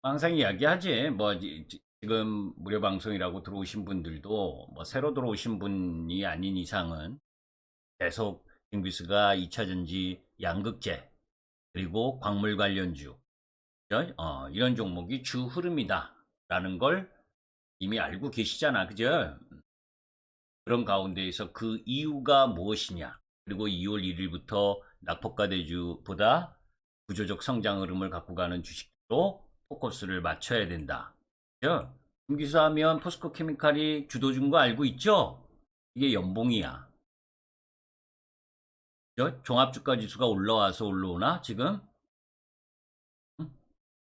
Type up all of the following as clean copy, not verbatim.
항상 이야기하지. 뭐 지금 무료 방송이라고 들어오신 분들도 뭐 새로 들어오신 분이 아닌 이상은 계속 징비스가 2차 전지 양극재 그리고 광물 관련주 이런 종목이 주 흐름이다라는 걸 이미 알고 계시잖아, 그죠? 그런 가운데에서 그 이유가 무엇이냐? 그리고 2월 1일부터 낙폭과대주보다 구조적 성장 흐름을 갖고 가는 주식도 포커스를 맞춰야 된다. 그죠? 김기수하면 포스코 케미칼이 주도준 거 알고 있죠? 이게 연봉이야. 그죠? 종합주가 지수가 올라와서 올라오나 지금?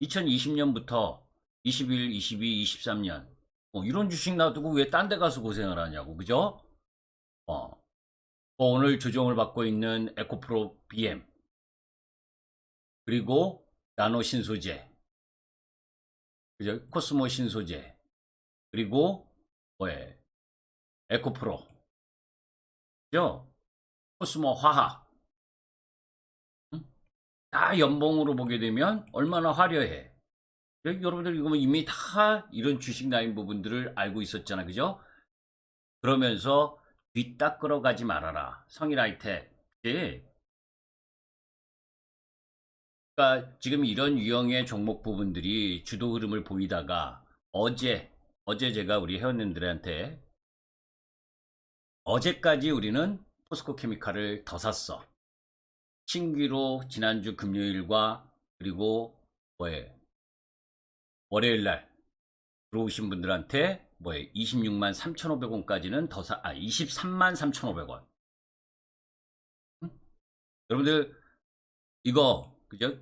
2020년부터 21, 22, 23년 이런 주식 놔두고 왜 딴 데 가서 고생을 하냐고, 그죠? 어, 오늘 조정을 받고 있는 에코프로 BM 그리고 나노 신소재, 그죠? 코스모 신소재 그리고 뭐에 에코프로, 그죠? 코스모 화학, 응? 다 연봉으로 보게 되면 얼마나 화려해. 여러분들 이거 이미 다 이런 주식 라인 부분들을 알고 있었잖아, 그죠? 그러면서 뒤딱 끌어가지 말아라. 성일하이텍. 예. 그러니까 지금 이런 유형의 종목 부분들이 주도 흐름을 보이다가 어제 제가 우리 회원님들한테 어제까지 우리는 포스코 케미칼을 더 샀어. 신규로 지난주 금요일과 그리고 뭐에 월요일 날 들어오신 분들한테 뭐에 26만 3,500원까지는 더 23만 3,500원. 응? 여러분들 이거 그죠?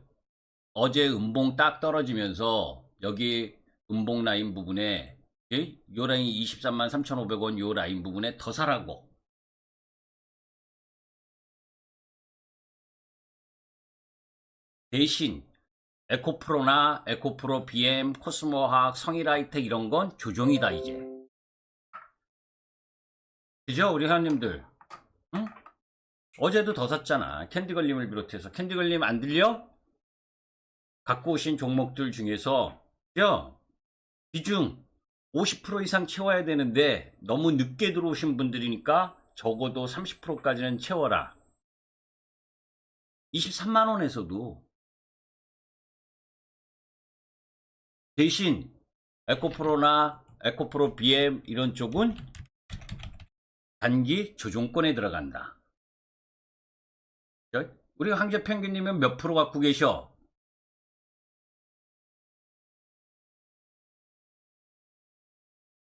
어제 음봉 딱 떨어지면서 여기 음봉 라인 부분에 요 라인 23만 3,500원 요 라인 부분에 더 사라고. 대신 에코프로나 에코프로 BM, 코스모화학, 성일하이텍 이런 건 조정이다 이제. 그죠? 우리 회원님들. 응? 어제도 더 샀잖아. 캔디걸림을 비롯해서. 캔디걸림 안 들려? 갖고 오신 종목들 중에서 비중 50% 이상 채워야 되는데 너무 늦게 들어오신 분들이니까 적어도 30%까지는 채워라. 23만 원에서도 대신 에코프로나 에코프로 BM 이런 쪽은 단기 조정권에 들어간다. 우리 황제펭귄님은 몇 프로 갖고 계셔?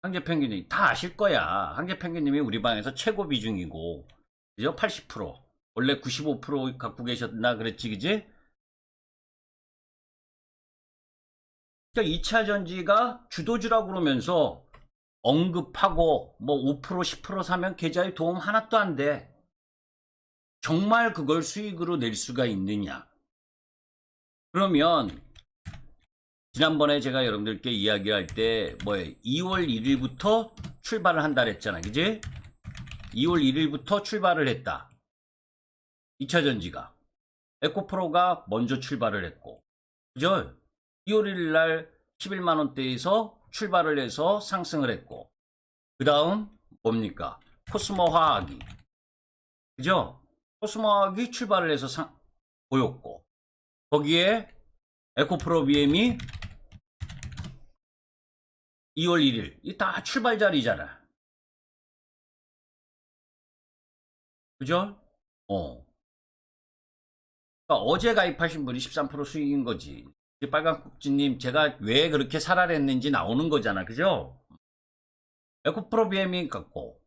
황제펭귄님 다 아실 거야. 황제펭귄님이 우리 방에서 최고 비중이고, 그죠? 80%. 원래 95% 갖고 계셨나 그랬지, 그지? 그러니까 2차 전지가 주도주라고 그러면서 언급하고 뭐 5% 10% 사면 계좌에 도움 하나도 안 돼. 정말 그걸 수익으로 낼 수가 있느냐? 그러면 지난번에 제가 여러분들께 이야기할 때 뭐에 2월 1일부터 출발을 한다 그랬잖아, 그지? 2월 1일부터 출발을 했다. 2차 전지가 에코프로가 먼저 출발을 했고, 그죠? 2월 1일 날 11만 원대에서 출발을 해서 상승을 했고, 그 다음 뭡니까? 코스모 화학이, 그죠? 코스모 화학이 출발을 해서 보였고, 거기에 에코프로 BM이 2월 1일 이 다 출발 자리잖아, 그죠? 그러니까 어제 가입하신 분이 13% 수익인 거지. 빨간국지님 제가 왜 그렇게 살아냈는지 나오는 거잖아, 그죠? 에코프로 BM이 갖고,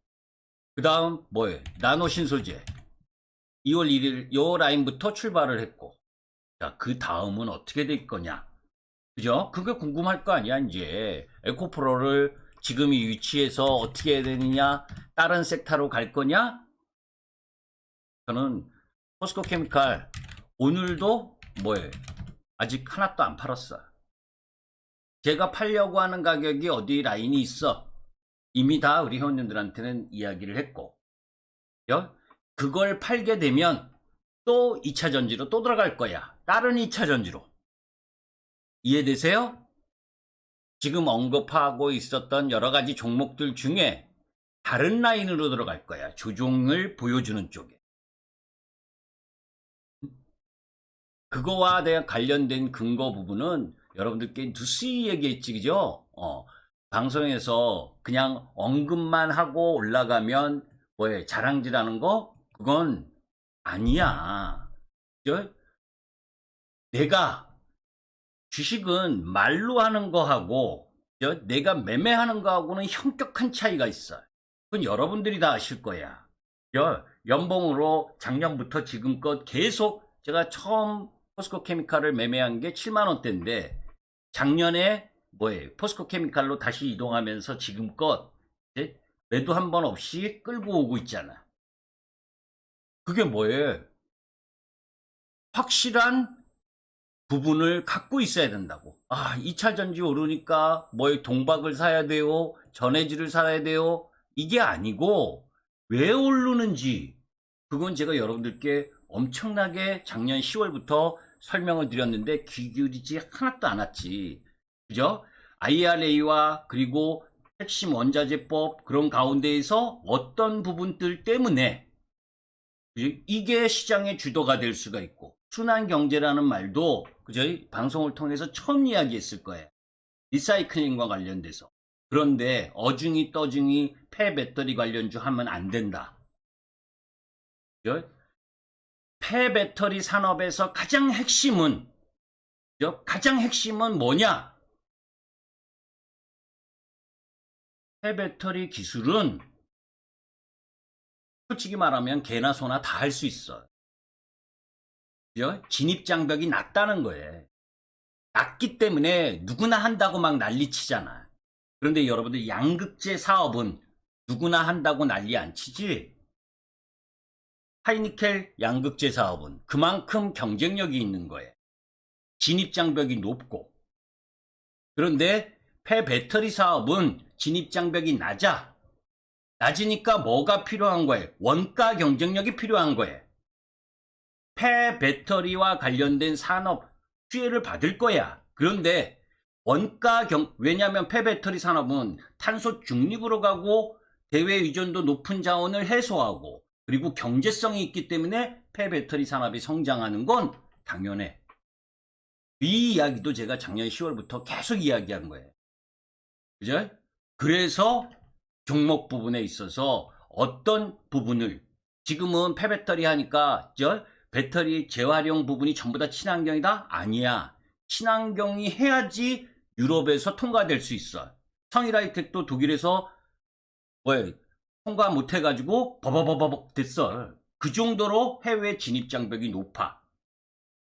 그 다음 뭐예요? 나노 신소재 2월 1일 요 라인부터 출발을 했고, 자, 그 다음은 어떻게 될 거냐, 그죠? 그게 궁금할 거 아니야. 이제 에코프로를 지금 이 위치에서 어떻게 해야 되느냐, 다른 섹터로 갈 거냐. 저는 포스코 케미칼 오늘도 뭐예요? 아직 하나도 안 팔았어. 제가 팔려고 하는 가격이 어디 라인이 있어. 이미 다 우리 회원님들한테는 이야기를 했고, 그걸 팔게 되면 또 2차 전지로 또 들어갈 거야. 다른 2차 전지로. 이해되세요? 지금 언급하고 있었던 여러 가지 종목들 중에 다른 라인으로 들어갈 거야. 조종을 보여주는 쪽에. 그거와 대한 관련된 근거 부분은 여러분들께 누수히 얘기했지, 그죠? 방송에서 그냥 언급만 하고 올라가면 뭐에 자랑질하는 거? 그건 아니야. 그죠? 내가 주식은 말로 하는 거하고 내가 매매하는 거하고는 현격한 차이가 있어. 그건 여러분들이 다 아실 거야. 연봉으로 작년부터 지금껏 계속 제가 처음 포스코 케미칼을 매매한 게 7만 원대인데 작년에 포스코 케미칼로 다시 이동하면서 지금껏 매도 한 번 없이 끌고 오고 있잖아. 그게 뭐예요? 확실한 부분을 갖고 있어야 된다고. 2차 전지 오르니까 동박을 사야 돼요. 전해질을 사야 돼요. 이게 아니고 왜 오르는지 그건 제가 여러분들께 엄청나게 작년 10월부터 설명을 드렸는데 귀 기울이지 하나도 않았지. 그죠? IRA와 그리고 핵심 원자재법 그런 가운데에서 어떤 부분들 때문에 이게 시장의 주도가 될 수가 있고 순환 경제라는 말도 그저 방송을 통해서 처음 이야기했을 거예요. 리사이클링과 관련돼서. 그런데 어중이 떠중이 폐배터리 관련주 하면 안 된다. 그죠? 폐배터리 산업에서 가장 핵심은 뭐냐? 폐배터리 기술은 솔직히 말하면 개나 소나 다 할 수 있어. 진입장벽이 낮다는 거예요. 낮기 때문에 누구나 한다고 막 난리치잖아. 그런데 여러분들 양극재 사업은 누구나 한다고 난리 안 치지? 하이니켈 양극재 사업은 그만큼 경쟁력이 있는 거예요. 진입장벽이 높고. 그런데 폐배터리 사업은 진입장벽이 낮으니까 뭐가 필요한 거예요? 원가 경쟁력이 필요한 거예요. 폐배터리와 관련된 산업 수혜를 받을 거야. 그런데 왜냐하면 폐배터리 산업은 탄소 중립으로 가고 대외 의존도 높은 자원을 해소하고 그리고 경제성이 있기 때문에 폐배터리 산업이 성장하는 건 당연해. 이 이야기도 제가 작년 10월부터 계속 이야기한 거예요. 그죠? 그래서 종목 부분에 있어서 어떤 부분을 지금은 폐배터리 하니까 배터리 재활용 부분이 전부 다 친환경이다? 아니야. 친환경이 해야지 유럽에서 통과될 수 있어. 성일하이텍도 독일에서 통과 못 해가지고 버버버버벅 됐어. 그 정도로 해외 진입 장벽이 높아.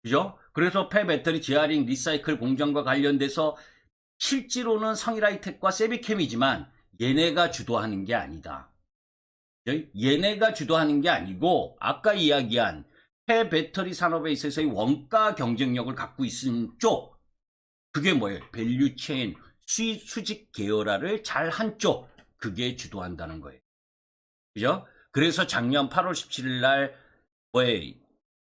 그죠? 그래서 폐배터리 재활용 리사이클 공장과 관련돼서 실제로는 성일하이텍과 세비캠이지만 얘네가 주도하는 게 아니다. 얘네가 주도하는 게 아니고 아까 이야기한 폐배터리 산업에 있어서의 원가 경쟁력을 갖고 있는 쪽 그게 뭐예요? 밸류체인 수직 계열화를 잘 한 쪽 그게 주도한다는 거예요. 그죠? 그래서 작년 8월 17일 날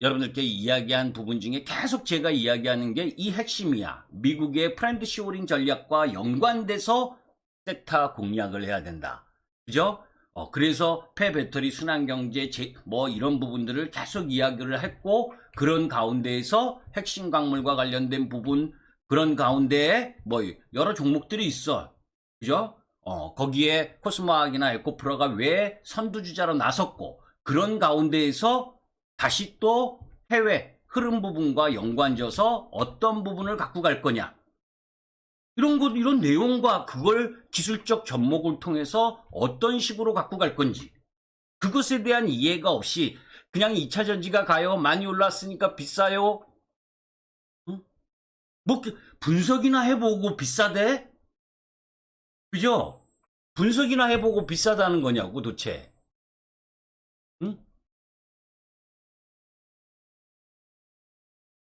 여러분들께 이야기한 부분 중에 계속 제가 이야기하는 게 이 핵심이야. 미국의 프렌드 쇼링 전략과 연관돼서 섹터 공략을 해야 된다. 그죠? 그래서 폐배터리 순환경제 이런 부분들을 계속 이야기를 했고 그런 가운데에서 핵심 광물과 관련된 부분 그런 가운데에 여러 종목들이 있어. 그죠? 거기에 코스모학이나 에코프로가 왜 선두주자로 나섰고 그런 가운데에서 다시 또 해외 흐름 부분과 연관져서 어떤 부분을 갖고 갈 거냐. 이런 내용과 그걸 기술적 접목을 통해서 어떤 식으로 갖고 갈 건지 그것에 대한 이해가 없이 그냥 2차 전지가 가요. 많이 올랐으니까 비싸요. 응? 분석이나 해보고 비싸대? 그죠? 분석이나 해보고 비싸다는 거냐고 도대체. 응?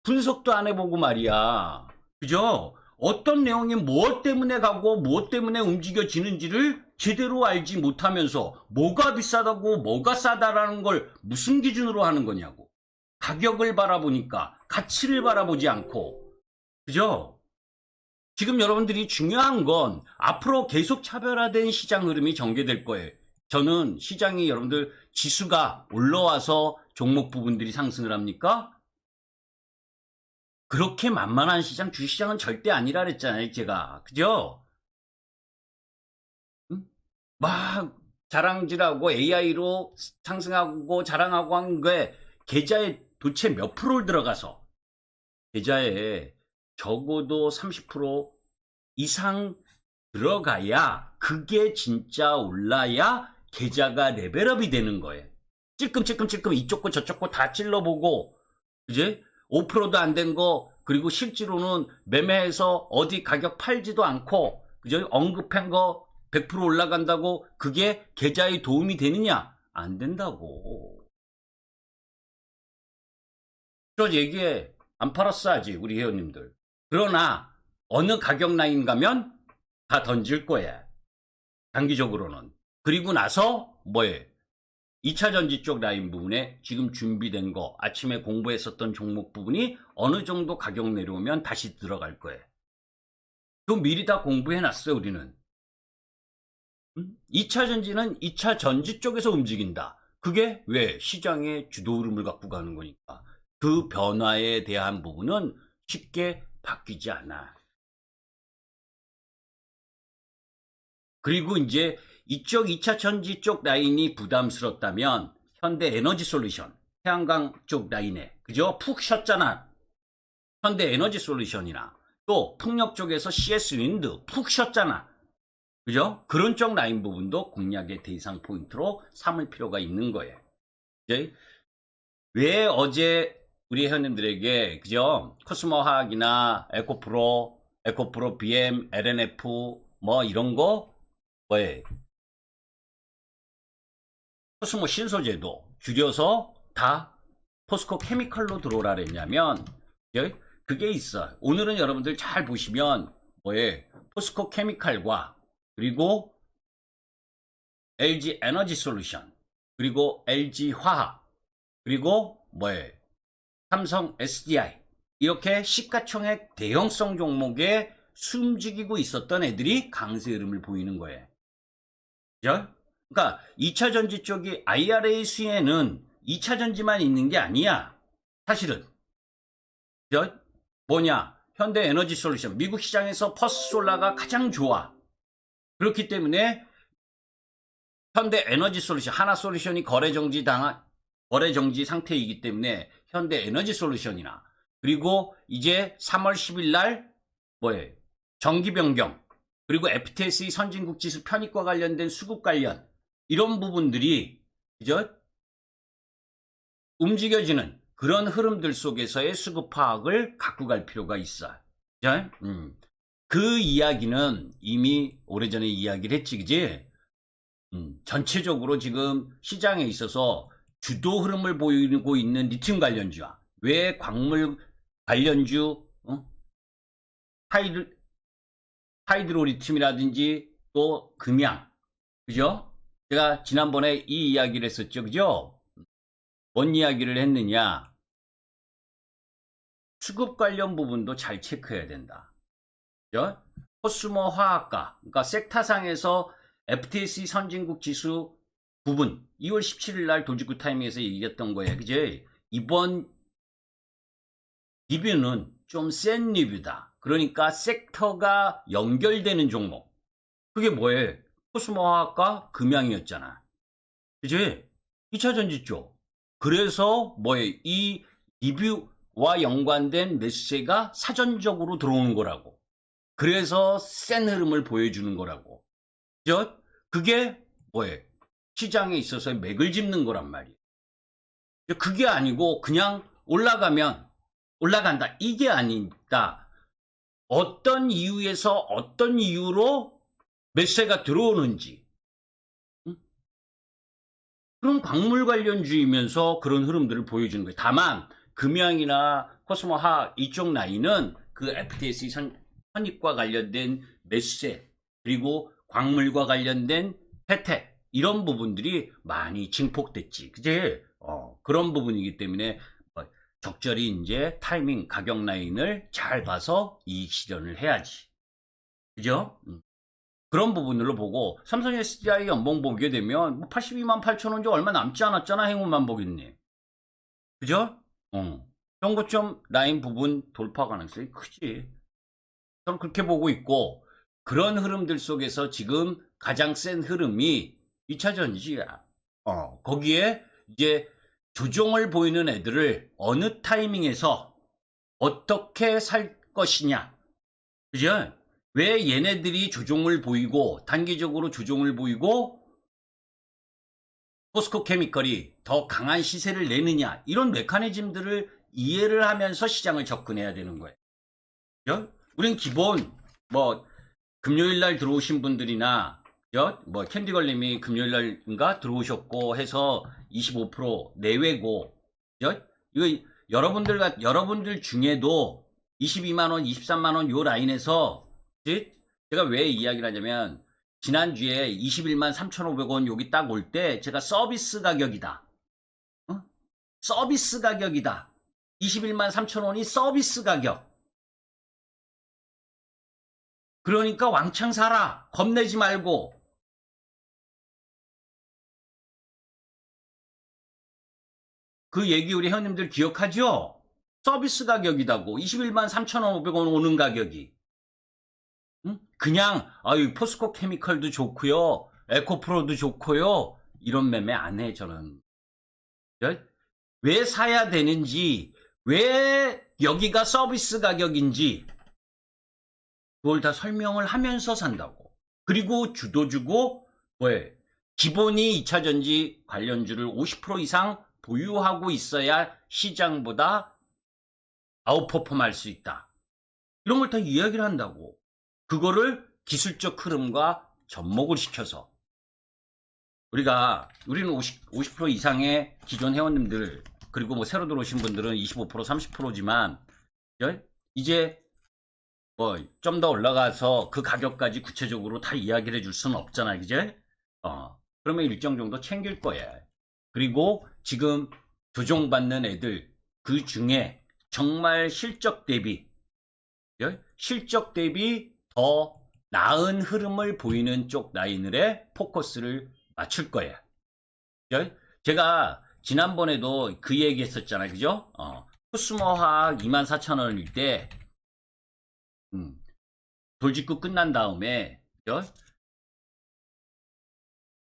분석도 안 해보고 말이야. 그죠? 어떤 내용이 무엇 때문에 가고 무엇 때문에 움직여지는지를 제대로 알지 못하면서 뭐가 비싸다고 뭐가 싸다라는 걸 무슨 기준으로 하는 거냐고. 가격을 바라보니까 가치를 바라보지 않고. 그죠? 지금 여러분들이 중요한 건 앞으로 계속 차별화된 시장 흐름이 전개될 거예요. 저는 시장이 여러분들 지수가 올라와서 종목 부분들이 상승을 합니까? 그렇게 만만한 시장, 주식시장은 절대 아니라 그랬잖아요, 제가. 그죠? 막 자랑질하고 AI로 상승하고 자랑하고 한 게 계좌에 도대체 몇 프로를 들어가서 계좌에 적어도 30% 이상 들어가야 그게 진짜 올라야 계좌가 레벨업이 되는 거예요. 찔끔찔끔찔끔 이쪽 거 저쪽 거 다 찔러보고 그지? 5%도 안 된 거 그리고 실제로는 매매해서 어디 가격 팔지도 않고 그죠? 언급한 거 100% 올라간다고 그게 계좌에 도움이 되느냐? 안 된다고. 저 얘기에 안 팔았어 아직 우리 회원님들. 그러나 어느 가격 라인 가면 다 던질 거야. 단기적으로는. 그리고 나서 뭐에 2차 전지 쪽 라인 부분에 지금 준비된 거 아침에 공부했었던 종목 부분이 어느 정도 가격 내려오면 다시 들어갈 거예요. 그거 미리 다 공부해놨어요 우리는. 2차 전지는 2차 전지 쪽에서 움직인다. 그게 왜? 시장의 주도 흐름을 갖고 가는 거니까. 그 변화에 대한 부분은 쉽게 바뀌지 않아. 그리고 이제 이쪽 2차 전지 쪽 라인이 부담스럽다면 현대 에너지 솔루션, 태양광 쪽 라인에 그죠? 푹 쉬었잖아. 현대 에너지 솔루션이나 또 풍력 쪽에서 CS 윈드 푹 쉬었잖아. 그죠? 그런 쪽 라인 부분도 공략의 대상 포인트로 삼을 필요가 있는 거예요. 이제 왜 어제 우리 회원님들에게 그죠? 코스모 화학이나 에코프로 BM, LNF 뭐 이런 거 뭐에 코스모 신소재도 줄여서 다 포스코 케미컬로 들어오라 그랬냐면 그게 있어. 오늘은 여러분들 잘 보시면 뭐에 포스코 케미칼과 그리고 LG 에너지 솔루션 그리고 LG 화학 그리고 뭐에 삼성 SDI 이렇게 시가총액 대형성 종목에 숨죽이고 있었던 애들이 강세 흐름을 보이는 거예요. 그죠? 그러니까 2차 전지 쪽이 IRA 수혜는 2차 전지만 있는 게 아니야. 사실은. 그죠? 뭐냐? 현대 에너지 솔루션. 미국 시장에서 퍼스솔라가 가장 좋아. 그렇기 때문에 현대 에너지 솔루션, 하나솔루션이 거래 정지 상태이기 때문에 현대 에너지 솔루션이나 그리고 이제 3월 10일 날 뭐예요? 정기 변경 그리고 FTSE 선진국 지수 편입과 관련된 수급 관련 이런 부분들이 그죠? 움직여지는 그런 흐름들 속에서의 수급 파악을 갖고 갈 필요가 있어. 그죠? 그 이야기는 이미 오래전에 이야기를 했지, 그지? 전체적으로 지금 시장에 있어서 주도 흐름을 보이고 있는 리튬 관련주야. 왜 광물 관련주, 하이드로 리튬이라든지 또 금양, 그죠? 제가 지난번에 이 이야기를 했었죠, 그죠? 뭔 이야기를 했느냐? 수급 관련 부분도 잘 체크해야 된다. 그죠? 코스모 화학가, 그러니까 섹타상에서 FTSE 선진국 지수 부분 2월 17일 날 도지구 타임에서 얘기했던 거예요. 그제? 이번 리뷰는 좀 센 리뷰다. 그러니까 섹터가 연결되는 종목. 그게 뭐예요? 코스모 화학과 금양이었잖아. 그제? 2차 전지 쪽. 그래서 뭐예요? 이 리뷰와 연관된 매수세가 사전적으로 들어오는 거라고. 그래서 센 흐름을 보여주는 거라고. 그죠? 그게 뭐예요? 시장에 있어서의 맥을 짚는 거란 말이에요. 그게 아니고 그냥 올라가면 올라간다. 이게 아니다. 어떤 이유에서 어떤 이유로 매수세가 들어오는지. 그런 광물 관련주이면서 그런 흐름들을 보여주는 거예요. 다만 금양이나 코스모 화학 이쪽 라인은 그 FTSE 선입과 관련된 매수세 그리고 광물과 관련된 혜택 이런 부분들이 많이 증폭됐지. 그제? 그런 부분이기 때문에 적절히 이제 타이밍 가격 라인을 잘 봐서 이익 실현을 해야지. 그죠? 그런 부분들로 보고 삼성 SDI 연봉 보게 되면 뭐 82만 8천 원 좀 얼마 남지 않았잖아, 행운만 보겠니. 그죠? 정고점 라인 부분 돌파 가능성이 크지. 저는 그렇게 보고 있고, 그런 흐름들 속에서 지금 가장 센 흐름이 2차 전지야. 거기에 이제 조정을 보이는 애들을 어느 타이밍에서 어떻게 살 것이냐. 그죠? 왜 얘네들이 조정을 보이고, 단기적으로 조정을 보이고, 포스코 케미컬이 더 강한 시세를 내느냐. 이런 메커니즘들을 이해를 하면서 시장을 접근해야 되는 거예요. 그죠? 우린 기본, 뭐, 금요일 날 들어오신 분들이나, 뭐, 캔디걸님이 금요일 날인가 들어오셨고 해서 25% 내외고, 그죠? 이거 여러분들 중에도 22만원, 23만원 요 라인에서, 그치? 제가 왜 이야기를 하냐면, 지난주에 21만 3,500원 여기 딱 올 때 제가 서비스 가격이다. 서비스 가격이다. 21만 3,000원이 서비스 가격. 그러니까 왕창 사라. 겁내지 말고. 그 얘기 우리 회원님들 기억하죠? 서비스 가격이다고. 21만 3,500원 오는 가격이. 그냥 아유 포스코 케미컬도 좋고요. 에코프로도 좋고요. 이런 매매 안 해 저는. 왜 사야 되는지, 왜 여기가 서비스 가격인지 그걸 다 설명을 하면서 산다고. 그리고 주도 주고 왜 기본이 2차전지 관련주를 50% 이상 보유하고 있어야 시장보다 아웃퍼폼 할 수 있다. 이런 걸 다 이야기를 한다고. 그거를 기술적 흐름과 접목을 시켜서 우리는 50% 이상의 기존 회원님들, 그리고 뭐 새로 들어오신 분들은 25% 30%지만 이제 뭐 좀 더 올라가서 그 가격까지 구체적으로 다 이야기를 해줄 수는 없잖아, 그제? 그러면 일정 정도 챙길 거야. 그리고 지금 조정받는 애들 그 중에 정말 실적 대비 더 나은 흐름을 보이는 쪽 라인을에 포커스를 맞출 거야. 제가 지난번에도 그 얘기 했었잖아요, 그죠? 코스모화학 24,000원일 때 돌직구 끝난 다음에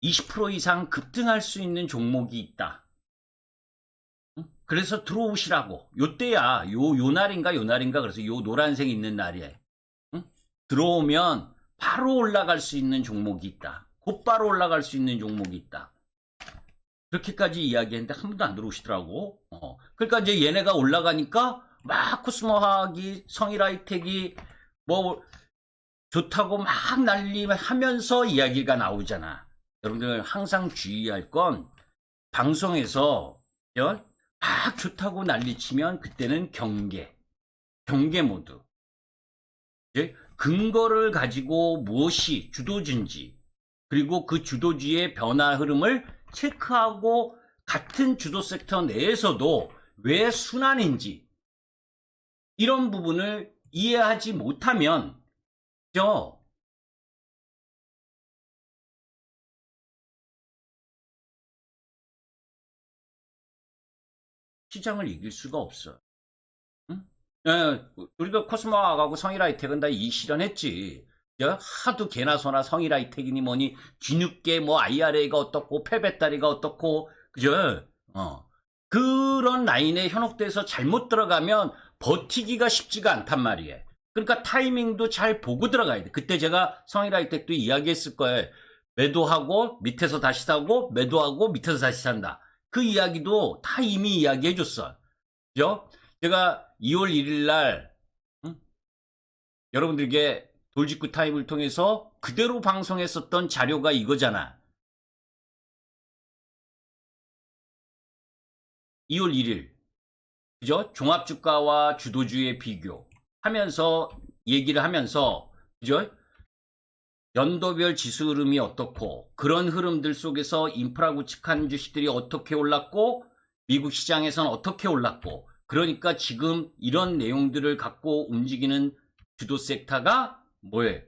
20% 이상 급등할 수 있는 종목이 있다. 그래서 들어오시라고. 요때야 요 날인가 그래서 요 노란색 있는 날에 들어오면 바로 올라갈 수 있는 종목이 있다. 곧바로 올라갈 수 있는 종목이 있다. 그렇게까지 이야기했는데 한 번도 안 들어오시더라고. 그러니까 이제 얘네가 올라가니까 막 코스모화학이, 성일하이텍이 뭐 좋다고 막 난리하면서 이야기가 나오잖아. 여러분들 항상 주의할 건 방송에서 막 좋다고 난리치면 그때는 경계 모드. 근거를 가지고 무엇이 주도주인지, 그리고 그 주도주의 변화 흐름을 체크하고 같은 주도 섹터 내에서도 왜 순환인지 이런 부분을 이해하지 못하면 시장을 이길 수가 없어. 응? 우리도 코스모아하고 성일하이텍은 다 이 실현했지. 하도 개나 소나 성일하이텍이니 뭐니 뒤늦게 뭐 IRA가 어떻고 폐배터리가 어떻고 그죠? 그런 라인에 현혹돼서 잘못 들어가면 버티기가 쉽지가 않단 말이에요. 그러니까 타이밍도 잘 보고 들어가야 돼. 그때 제가 성일하이텍도 이야기했을 거예요. 매도하고 밑에서 다시 사고 매도하고 밑에서 다시 산다. 그 이야기도 다 이미 이야기해 줬어. 그죠? 제가 2월 1일 날 여러분들에게 돌직구 타임을 통해서 그대로 방송했었던 자료가 이거잖아. 2월 1일 그죠? 종합주가와 주도주의 비교 하면서 얘기를 하면서 그죠? 연도별 지수 흐름이 어떻고 그런 흐름들 속에서 인프라 구축한 주식들이 어떻게 올랐고 미국 시장에서는 어떻게 올랐고 그러니까 지금 이런 내용들을 갖고 움직이는 주도 섹터가 뭐예요?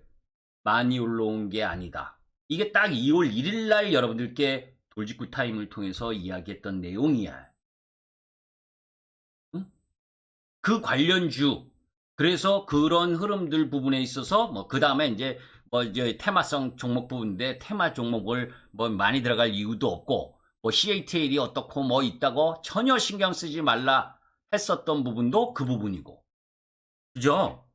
많이 올라온 게 아니다. 이게 딱 2월 1일 날 여러분들께 돌직구 타임을 통해서 이야기했던 내용이야. 응? 그 관련주. 그래서 그런 흐름들 부분에 있어서 뭐 그 다음에 이제 뭐 이제 테마성 종목 부분인데 테마 종목을 뭐 많이 들어갈 이유도 없고 뭐 CATL이 어떻고 뭐 있다고 전혀 신경 쓰지 말라 했었던 부분도 그 부분이고. 그죠?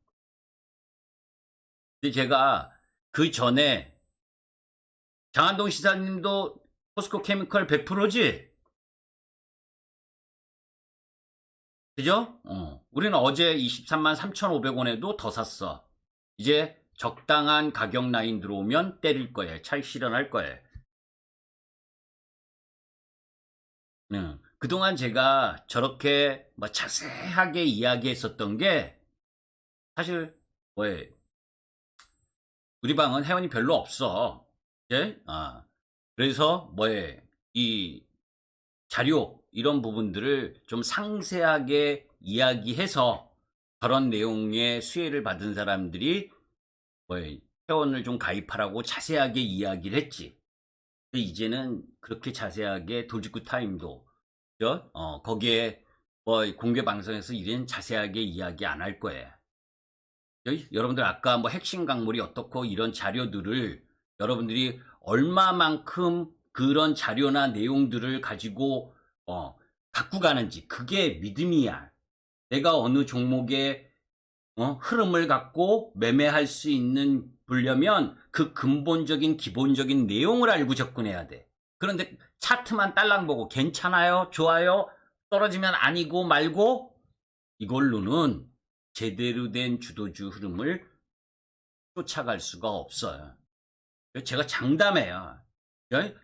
근데 제가 그 전에 장한동 시사님도 포스코 케미컬 100%지? 그죠? 우리는 어제 23만 3,500원에도 더 샀어. 이제 적당한 가격 라인 들어오면 때릴 거예요. 차익 실현할 거예요. 그동안 제가 저렇게 뭐 자세하게 이야기했었던 게 사실 뭐에 우리 방은 회원이 별로 없어. 예? 그래서 뭐에 이 자료 이런 부분들을 좀 상세하게 이야기해서 저런 내용의 수혜를 받은 사람들이 뭐에 회원을 좀 가입하라고 자세하게 이야기를 했지. 근데 이제는 그렇게 자세하게 돌직구 타임도 거기에 뭐 공개 방송에서 이런 자세하게 이야기 안 할 거예요. 여러분들 아까 뭐 핵심 강물이 어떻고 이런 자료들을 여러분들이 얼마만큼 그런 자료나 내용들을 가지고 갖고 가는지 그게 믿음이야. 내가 어느 종목의 흐름을 갖고 매매할 수 있는 보려면 그 근본적인 기본적인 내용을 알고 접근해야 돼. 그런데 차트만 딸랑 보고 괜찮아요? 좋아요? 떨어지면 아니고 말고 이걸로는 제대로 된 주도주 흐름을 쫓아갈 수가 없어요. 제가 장담해요.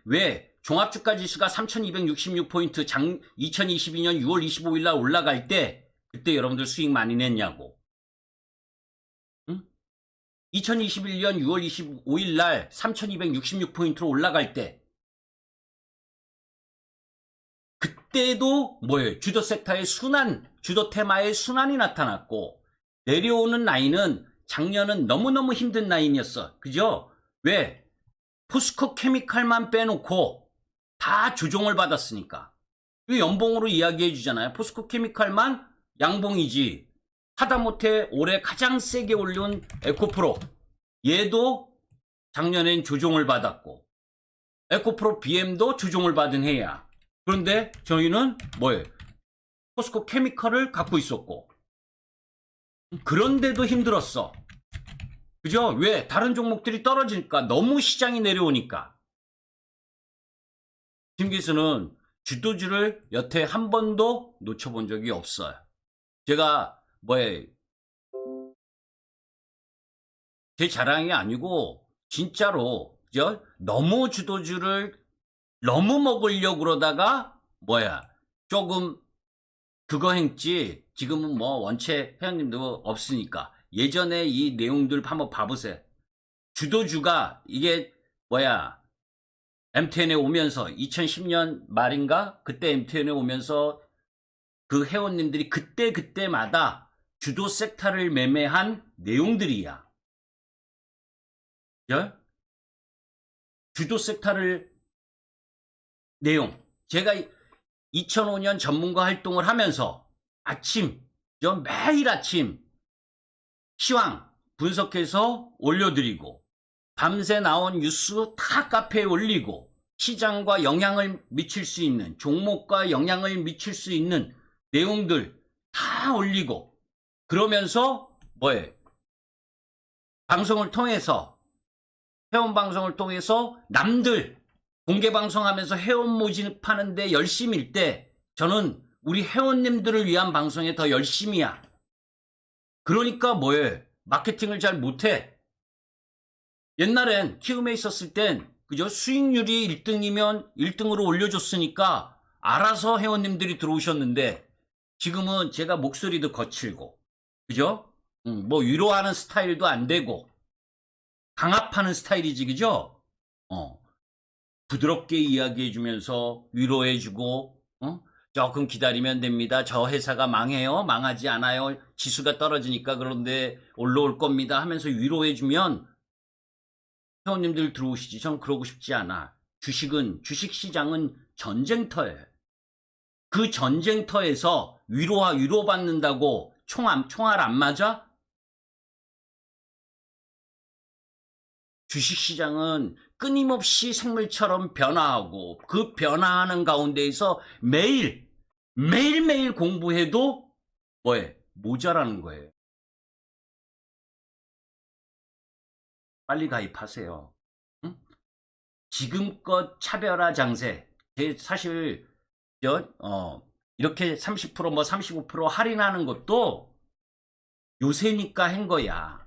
왜? 종합주가 지수가 3266포인트 2022년 6월 25일 날 올라갈 때 그때 여러분들 수익 많이 냈냐고. 2021년 6월 25일 날 3266포인트로 올라갈 때 그때도 뭐예요? 주도 섹터의 순환, 주도 테마의 순환이 나타났고 내려오는 라인은 작년은 너무너무 힘든 라인이었어. 그죠? 왜? 포스코 케미칼만 빼놓고 다 조정을 받았으니까. 이 연봉으로 이야기해 주잖아요. 포스코 케미칼만 양봉이지. 하다못해 올해 가장 세게 올린 에코프로. 얘도 작년엔 조정을 받았고 에코프로 BM도 조정을 받은 해야. 그런데 저희는 뭐예요? 포스코 케미칼을 갖고 있었고 그런데도 힘들었어. 그죠? 왜? 다른 종목들이 떨어지니까 너무 시장이 내려오니까. 김 기수는 주도주를 여태 한 번도 놓쳐본 적이 없어요. 제가 뭐에 제 자랑이 아니고 진짜로 너무 주도주를 너무 먹으려고 그러다가 조금 그거 했지. 지금은 뭐 원체 회원님도 없으니까 예전에 이 내용들 한번 봐보세요. 주도주가 이게 MTN에 오면서 2010년 말인가 그때 MTN에 오면서 그 회원님들이 그때마다 주도 섹터를 매매한 내용들이야. 주도 섹터를 내용. 제가 2005년 전문가 활동을 하면서 매일 아침 시황 분석해서 올려드리고 밤새 나온 뉴스 다 카페에 올리고 시장과 영향을 미칠 수 있는 종목과 영향을 미칠 수 있는 내용들 다 올리고 그러면서 방송을 통해서 회원 방송을 통해서 남들 공개 방송하면서 회원 모집하는데 열심일 때 저는 우리 회원님들을 위한 방송에 더 열심이야. 그러니까 마케팅을 잘 못해. 옛날엔 키움에 있었을 땐 그죠? 수익률이 1등이면 1등으로 올려줬으니까 알아서 회원님들이 들어오셨는데 지금은 제가 목소리도 거칠고 그죠? 위로하는 스타일도 안 되고 강압하는 스타일이지 그죠? 부드럽게 이야기해주면서 위로해주고 조금 기다리면 됩니다. 저 회사가 망해요. 망하지 않아요. 지수가 떨어지니까 그런데 올라올 겁니다 하면서 위로해주면 회원님들 들어오시지. 전 그러고 싶지 않아. 주식시장은 전쟁터예요. 그 전쟁터에서 위로받는다고 총알 안 맞아? 주식시장은 끊임없이 생물처럼 변화하고 그 변화하는 가운데에서 매일매일 공부해도 모자라는 거예요. 빨리 가입하세요. 응? 지금껏 차별화 장세. 사실 이렇게 30% 35% 할인하는 것도 요새니까 한 거야.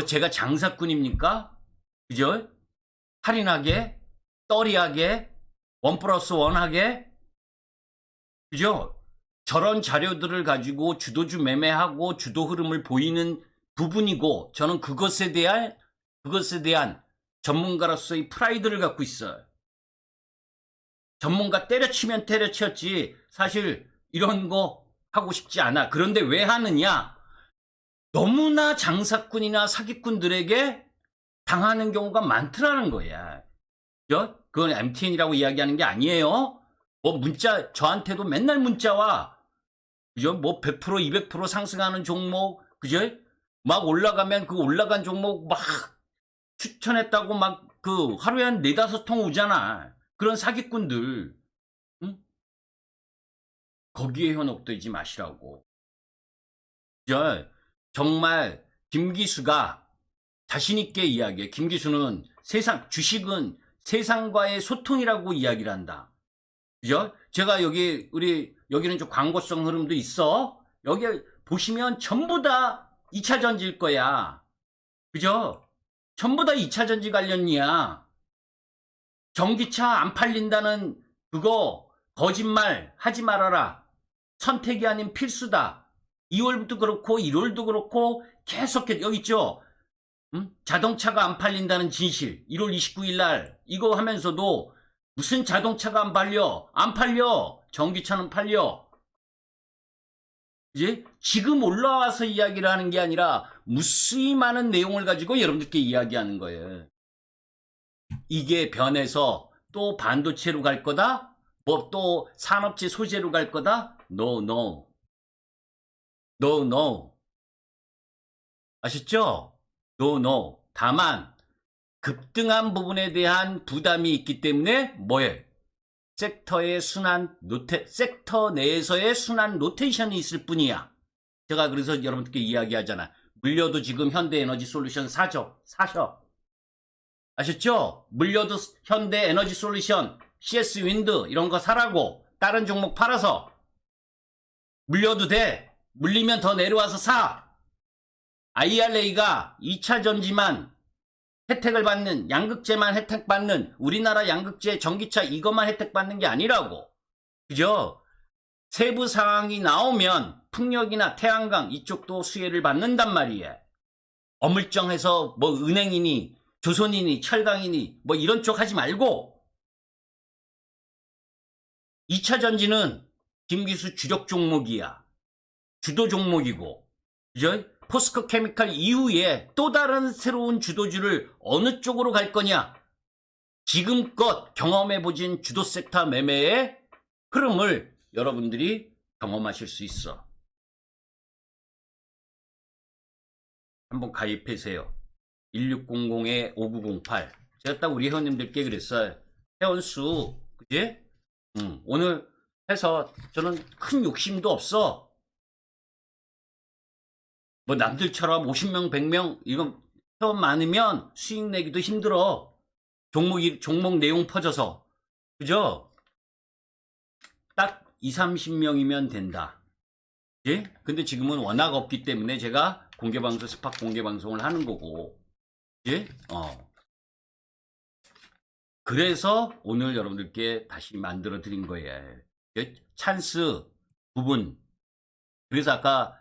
제가 장사꾼입니까? 그죠? 할인하게, 떨이하게, 1+1 하게, 그죠? 저런 자료들을 가지고 주도주 매매하고 주도 흐름을 보이는 부분이고, 저는 그것에 대한 전문가로서의 프라이드를 갖고 있어요. 전문가 때려치면 때려쳤지, 사실 이런 거 하고 싶지 않아. 그런데 왜 하느냐? 너무나 장사꾼이나 사기꾼들에게 당하는 경우가 많더라는 거야. 그죠? 그건 MTN이라고 이야기하는 게 아니에요. 문자, 저한테도 맨날 문자 와. 그죠? 100%, 200% 상승하는 종목, 그죠? 막 올라가면 그 올라간 종목 막 추천했다고 막 하루에 한 4-5통 오잖아. 그런 사기꾼들. 응? 거기에 현혹되지 마시라고. 그죠? 정말 김기수가 자신있게 이야기해. 김기수는 주식은 세상과의 소통이라고 이야기를 한다. 그죠? 제가 여기는 좀 광고성 흐름도 있어. 여기 보시면 전부 다 2차 전지일 거야. 그죠? 전부 다 2차 전지 관련이야. 전기차 안 팔린다는 그거 거짓말 하지 말아라. 선택이 아닌 필수다. 2월부터 그렇고 1월도 그렇고 계속해. 여기 있죠? 자동차가 안 팔린다는 진실. 1월 29일 날 이거 하면서도 무슨 자동차가 안 팔려? 안 팔려. 전기차는 팔려. 이제 지금 올라와서 이야기를 하는 게 아니라 무수히 많은 내용을 가지고 여러분들께 이야기하는 거예요. 이게 변해서 또 반도체로 갈 거다? 또 산업재 소재로 갈 거다? No. 아셨죠? No. 다만 급등한 부분에 대한 부담이 있기 때문에 섹터 내에서의 순환 로테이션이 있을 뿐이야. 제가 그래서 여러분들께 이야기하잖아. 물려도 지금 현대에너지솔루션 사셔. 아셨죠? 물려도 현대에너지솔루션, CS 윈드 이런 거 사라고. 다른 종목 팔아서 물려도 돼. 물리면 더 내려와서 사. IRA가 2차 전지만 혜택을 받는, 양극재만 혜택받는, 우리나라 양극재 전기차 이것만 혜택받는 게 아니라고. 그죠? 세부 상황이 나오면 풍력이나 태양광 이쪽도 수혜를 받는단 말이에요. 어물쩡해서 은행이니 조선이니 철강이니 이런 쪽 하지 말고 2차 전지는 김기수 주력 종목이야. 주도 종목이고. 그죠? 포스코 케미칼 이후에 또 다른 새로운 주도주를 어느 쪽으로 갈 거냐? 지금껏 경험해보진 주도 섹터 매매의 흐름을 여러분들이 경험하실 수 있어. 한번 가입하세요. 1600-5908. 제가 딱 우리 회원님들께 그랬어요. 회원수, 그지? 오늘 해서 저는 큰 욕심도 없어. 남들처럼 50명, 100명, 이건 회원 많으면 수익 내기도 힘들어. 종목 내용 퍼져서. 그죠? 딱 20-30명이면 된다. 예? 근데 지금은 워낙 없기 때문에 제가 스팟 공개방송을 하는 거고. 예? 그래서 오늘 여러분들께 다시 만들어 드린 거예요. 예? 찬스 부분. 그래서 아까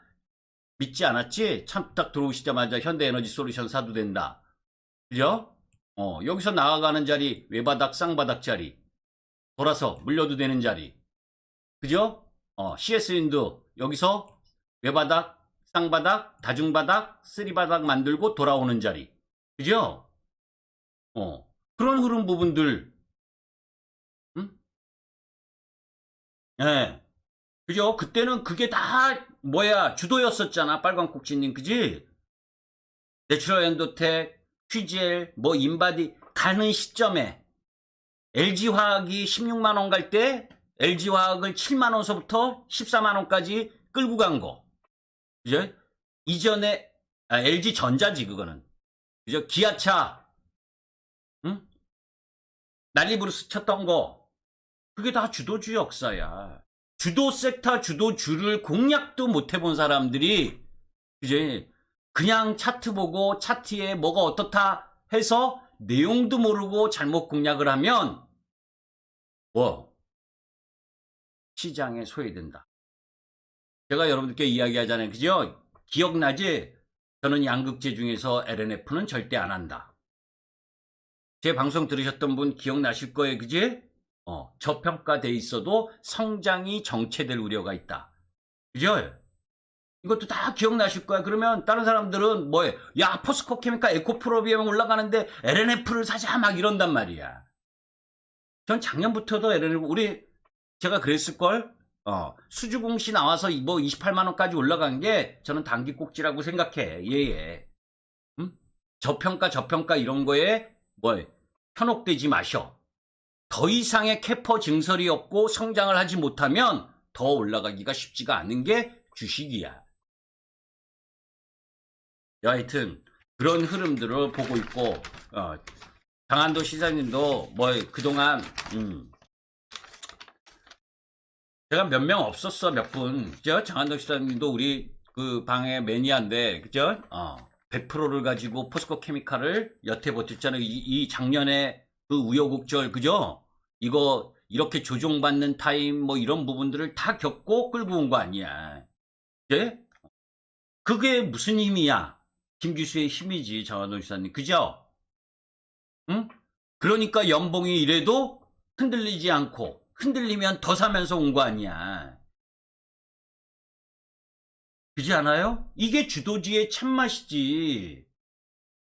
믿지 않았지? 딱 들어오시자마자 현대에너지솔루션 사도 된다. 그죠? 여기서 나아가는 자리, 외바닥, 쌍바닥 자리. 돌아서 물려도 되는 자리. 그죠? CS 윈드, 여기서 외바닥, 쌍바닥, 다중바닥, 쓰리바닥 만들고 돌아오는 자리. 그죠? 그런 흐름 부분들, 응? 예. 그죠? 그때는 그게 다, 주도였었잖아. 빨간꼭지님, 그지? 내추럴 엔도텍, 퀴젤, 뭐, 인바디, 가는 시점에, LG화학이 16만원 갈 때, LG화학을 7만원서부터 14만원까지 끌고 간 거. 그죠? 이전에, LG전자지, 그거는. 그죠? 기아차, 응? 난리부르스 쳤던 거. 그게 다 주도주 역사야. 주도 섹터, 주도주를 공략도 못 해본 사람들이, 이제, 그냥 차트 보고 차트에 뭐가 어떻다 해서 내용도 모르고 잘못 공략을 하면, 뭐, 시장에 소외된다. 제가 여러분들께 이야기하잖아요. 그죠? 기억나지? 저는 양극재 중에서 LNF는 절대 안 한다. 제 방송 들으셨던 분 기억나실 거예요. 그지? 저평가돼 있어도 성장이 정체될 우려가 있다. 그죠? 이것도 다 기억나실 거야. 그러면 다른 사람들은 뭐해? 야, 포스코 케미칼 에코프로비엠 올라가는데 LNF를 사자 막 이런단 말이야. 전 작년부터도 LNF 제가 그랬을걸? 수주공시 나와서 뭐 28만 원까지 올라간 게 저는 단기 꼭지라고 생각해. 예. 음? 저평가 이런 거에 현혹되지 마셔. 더 이상의 캐퍼 증설이 없고 성장을 하지 못하면 더 올라가기가 쉽지가 않은 게 주식이야. 하여튼 그런 흐름들을 보고 있고 장한도 시사님도 그동안 제가 몇 명 없었어. 몇 분. 그죠? 장한도 시사님도 우리 그 방의 매니아인데 그죠? 100%를 가지고 포스코 케미칼을 여태 버텼잖아요. 이 작년에 그 우여곡절 그죠? 이거 이렇게 조종받는 타임 뭐 이런 부분들을 다 겪고 끌고 온 거 아니야. 예? 그게 무슨 힘이야? 김 교수의 힘이지, 장한도 시사님. 그죠? 응? 그러니까 연봉이 이래도 흔들리지 않고 흔들리면 더 사면서 온 거 아니야. 그지 않아요? 이게 주도주의 참맛이지.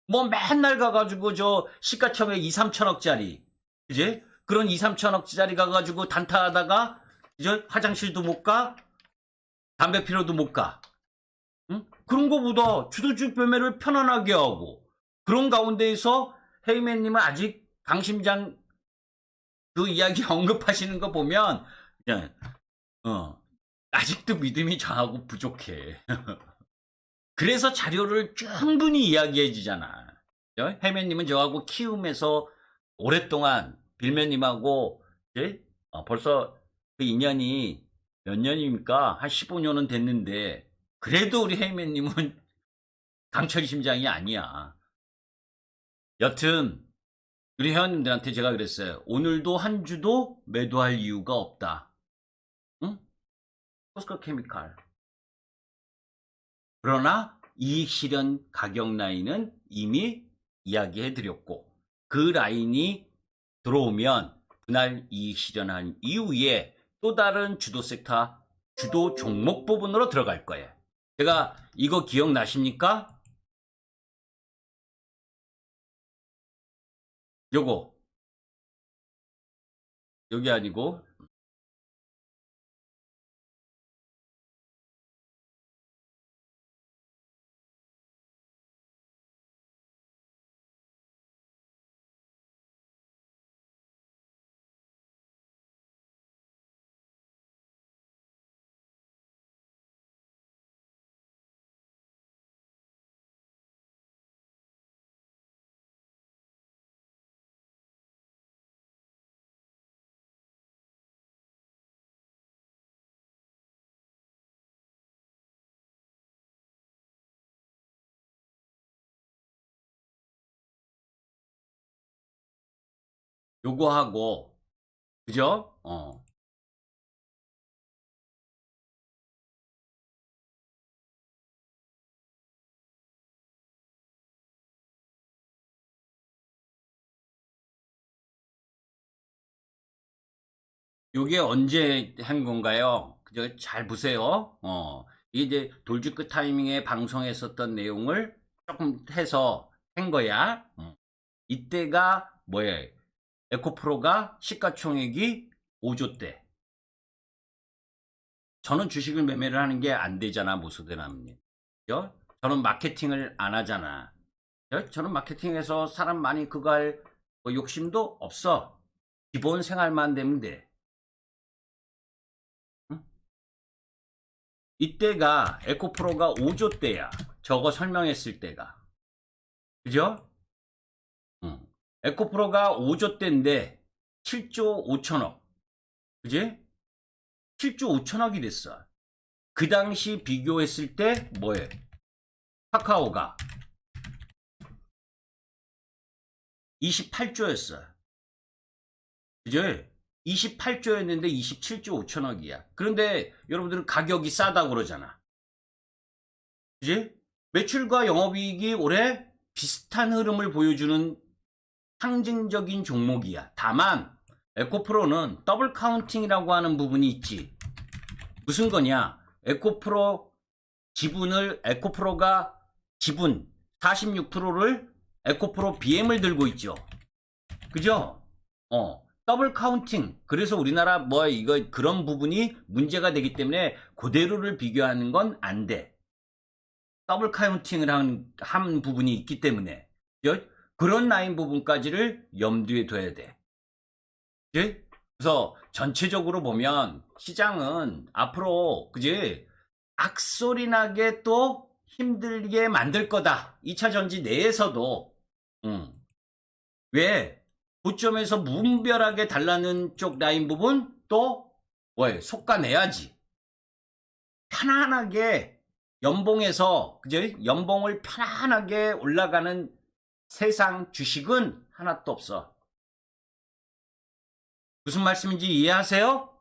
뭐 맨날 가가지고 저 시가총액 2, 3천억짜리 그지? 그런 2, 3천억짜리 가가지고 단타하다가 이제 화장실도 못 가, 담배 피러도 못 가. 응? 그런 거보다 주도주 매매를 편안하게 하고 그런 가운데에서 헤이맨님은 아직 강심장 그 이야기 언급하시는 거 보면 그냥 아직도 믿음이 저하고 부족해. 그래서 자료를 충분히 이야기해 주잖아. 해면님은 저하고 키움에서 오랫동안 빌면님하고 벌써 그 인연이 몇 년입니까? 한 15년은 됐는데 그래도 우리 해면님은 강철 심장이 아니야. 여튼 우리 회원님들한테 제가 그랬어요. 오늘도 한 주도 매도할 이유가 없다. 응? 포스코 케미칼. 그러나 이익 실현 가격 라인은 이미 이야기해 드렸고 그 라인이 들어오면 그날 이익 실현한 이후에 또 다른 주도 섹터, 주도 종목 부분으로 들어갈 거예요. 제가 이거 기억나십니까? 요거 여기 아니고 요거 하고 그죠? 요게 언제 한 건가요? 그죠? 잘 보세요. 이게 이제 돌주 끝 타이밍에 방송했었던 내용을 조금 해서 한 거야. 이때가 뭐예요? 에코프로가 시가총액이 5조 대. 저는 주식을 매매를 하는 게 안 되잖아, 모소대남님. 저는 마케팅을 안 하잖아. 저는 마케팅에서 사람 많이 그거 할 욕심도 없어. 기본 생활만 되면 돼. 응? 이때가 에코프로가 5조 대야. 저거 설명했을 때가. 그죠? 응. 에코프로가 5조 대인데 7조 5천억. 그지? 7조 5천억이 됐어. 그 당시 비교했을 때 뭐예요? 카카오가 28조였어. 그죠? 28조였는데 27조 5천억이야. 그런데 여러분들은 가격이 싸다고 그러잖아. 그지? 매출과 영업이익이 올해 비슷한 흐름을 보여주는 상징적인 종목이야. 다만 에코프로는 더블 카운팅이라고 하는 부분이 있지. 무슨 거냐? 에코프로가 지분 46%를 에코프로 BM을 들고 있죠. 그죠? 더블 카운팅. 그래서 우리나라 이거 그런 부분이 문제가 되기 때문에 그대로를 비교하는 건 안 돼. 더블 카운팅을 한 부분이 있기 때문에 그런 라인 부분까지를 염두에 둬야 돼. 그래서 전체적으로 보면 시장은 앞으로 그지 악소리 나게 또 힘들게 만들 거다. 2차 전지 내에서도 왜 고점에서 무분별하게 달라는 쪽 라인 부분 또 속가내야지. 편안하게 연봉에서 그지 연봉을 편안하게 올라가는 세상 주식은 하나도 없어. 무슨 말씀인지 이해하세요?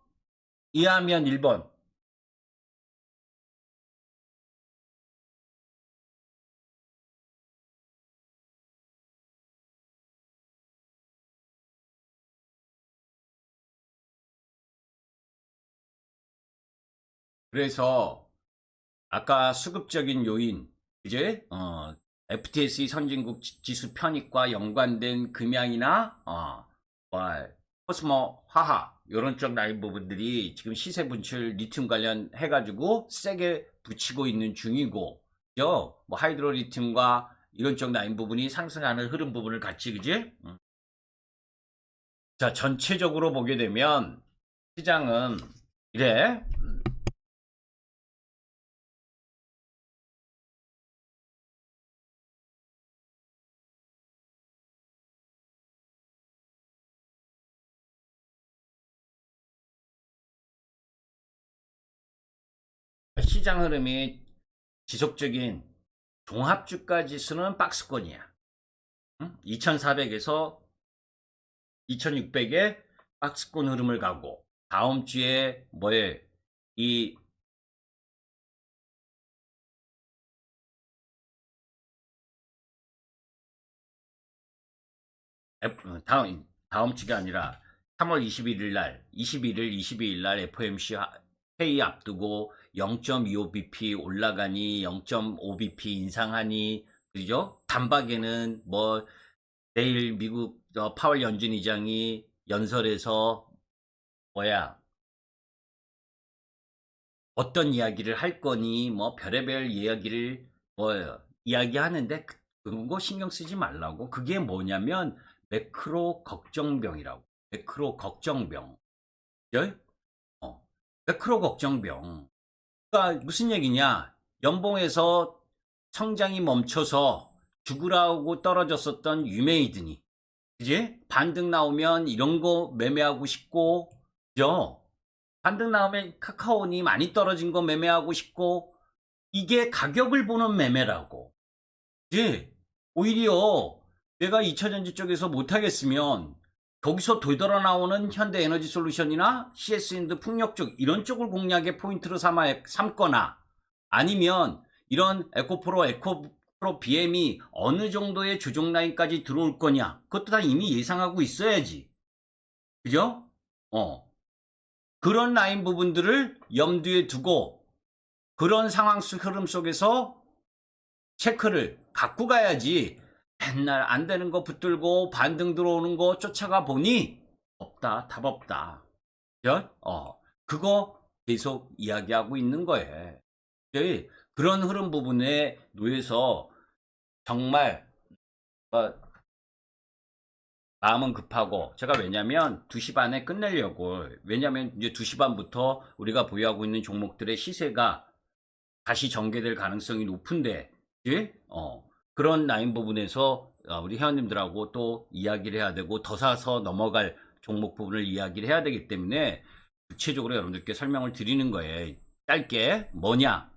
이해하면 1번. 그래서 아까 수급적인 요인 이제 FTSE 선진국 지수 편입과 연관된 금양이나 코스모 화학 이런 쪽 라인 부분들이 지금 시세 분출 리튬 관련 해가지고 세게 붙이고 있는 중이고 하이드로 리튬과 이런 쪽 라인 부분이 상승하는 흐름 부분을 같이 그지? 자 전체적으로 보게 되면 시장은 이래. 시장 흐름이 지속적인 종합주가 지수는 박스권이야. 2400에서 2600에 박스권 흐름을 가고 다음 주에 이 다음 주가 아니라 3월 21일 날 22일 날 FOMC 회의 앞두고 0.25bp 올라가니 0.5bp 인상하니 그죠? 단박에는 내일 미국 파월 연준 의장이 연설에서 어떤 이야기를 할 거니 별의별 이야기를 이야기하는데 그런 거 신경 쓰지 말라고. 그게 뭐냐면 매크로 걱정병이라고. 매크로 걱정병. 매크로 걱정병. 그러니까 무슨 얘기냐? 연봉에서 성장이 멈춰서 죽으라고 떨어졌었던 유메이드니, 그지? 반등 나오면 이런 거 매매하고 싶고, 그죠? 반등 나오면 카카오니 많이 떨어진 거 매매하고 싶고, 이게 가격을 보는 매매라고. 그지? 오히려 내가 2차전지 쪽에서 못하겠으면 거기서 되돌아 나오는 현대에너지솔루션이나 CS랜드 풍력 쪽 이런 쪽을 공략의 포인트로 삼거나 아니면 이런 에코프로 BM이 어느 정도의 조정 라인까지 들어올 거냐 그것도 다 이미 예상하고 있어야지. 그죠? 그런 라인 부분들을 염두에 두고 그런 상황 흐름 속에서 체크를 갖고 가야지. 맨날 안 되는 거 붙들고 반등 들어오는 거 쫓아가 보니 없다, 답 없다. 그죠? 그거 계속 이야기하고 있는 거예요. 그런 흐름 부분에 놓여서 정말 마음은 급하고, 제가 왜냐면 2시 반에 끝내려고, 왜냐면 이제 2시 반부터 우리가 보유하고 있는 종목들의 시세가 다시 전개될 가능성이 높은데, 예? 그런 라인 부분에서 우리 회원님들하고 또 이야기를 해야 되고, 더 사서 넘어갈 종목 부분을 이야기를 해야 되기 때문에 구체적으로 여러분들께 설명을 드리는 거예요. 짧게 뭐냐?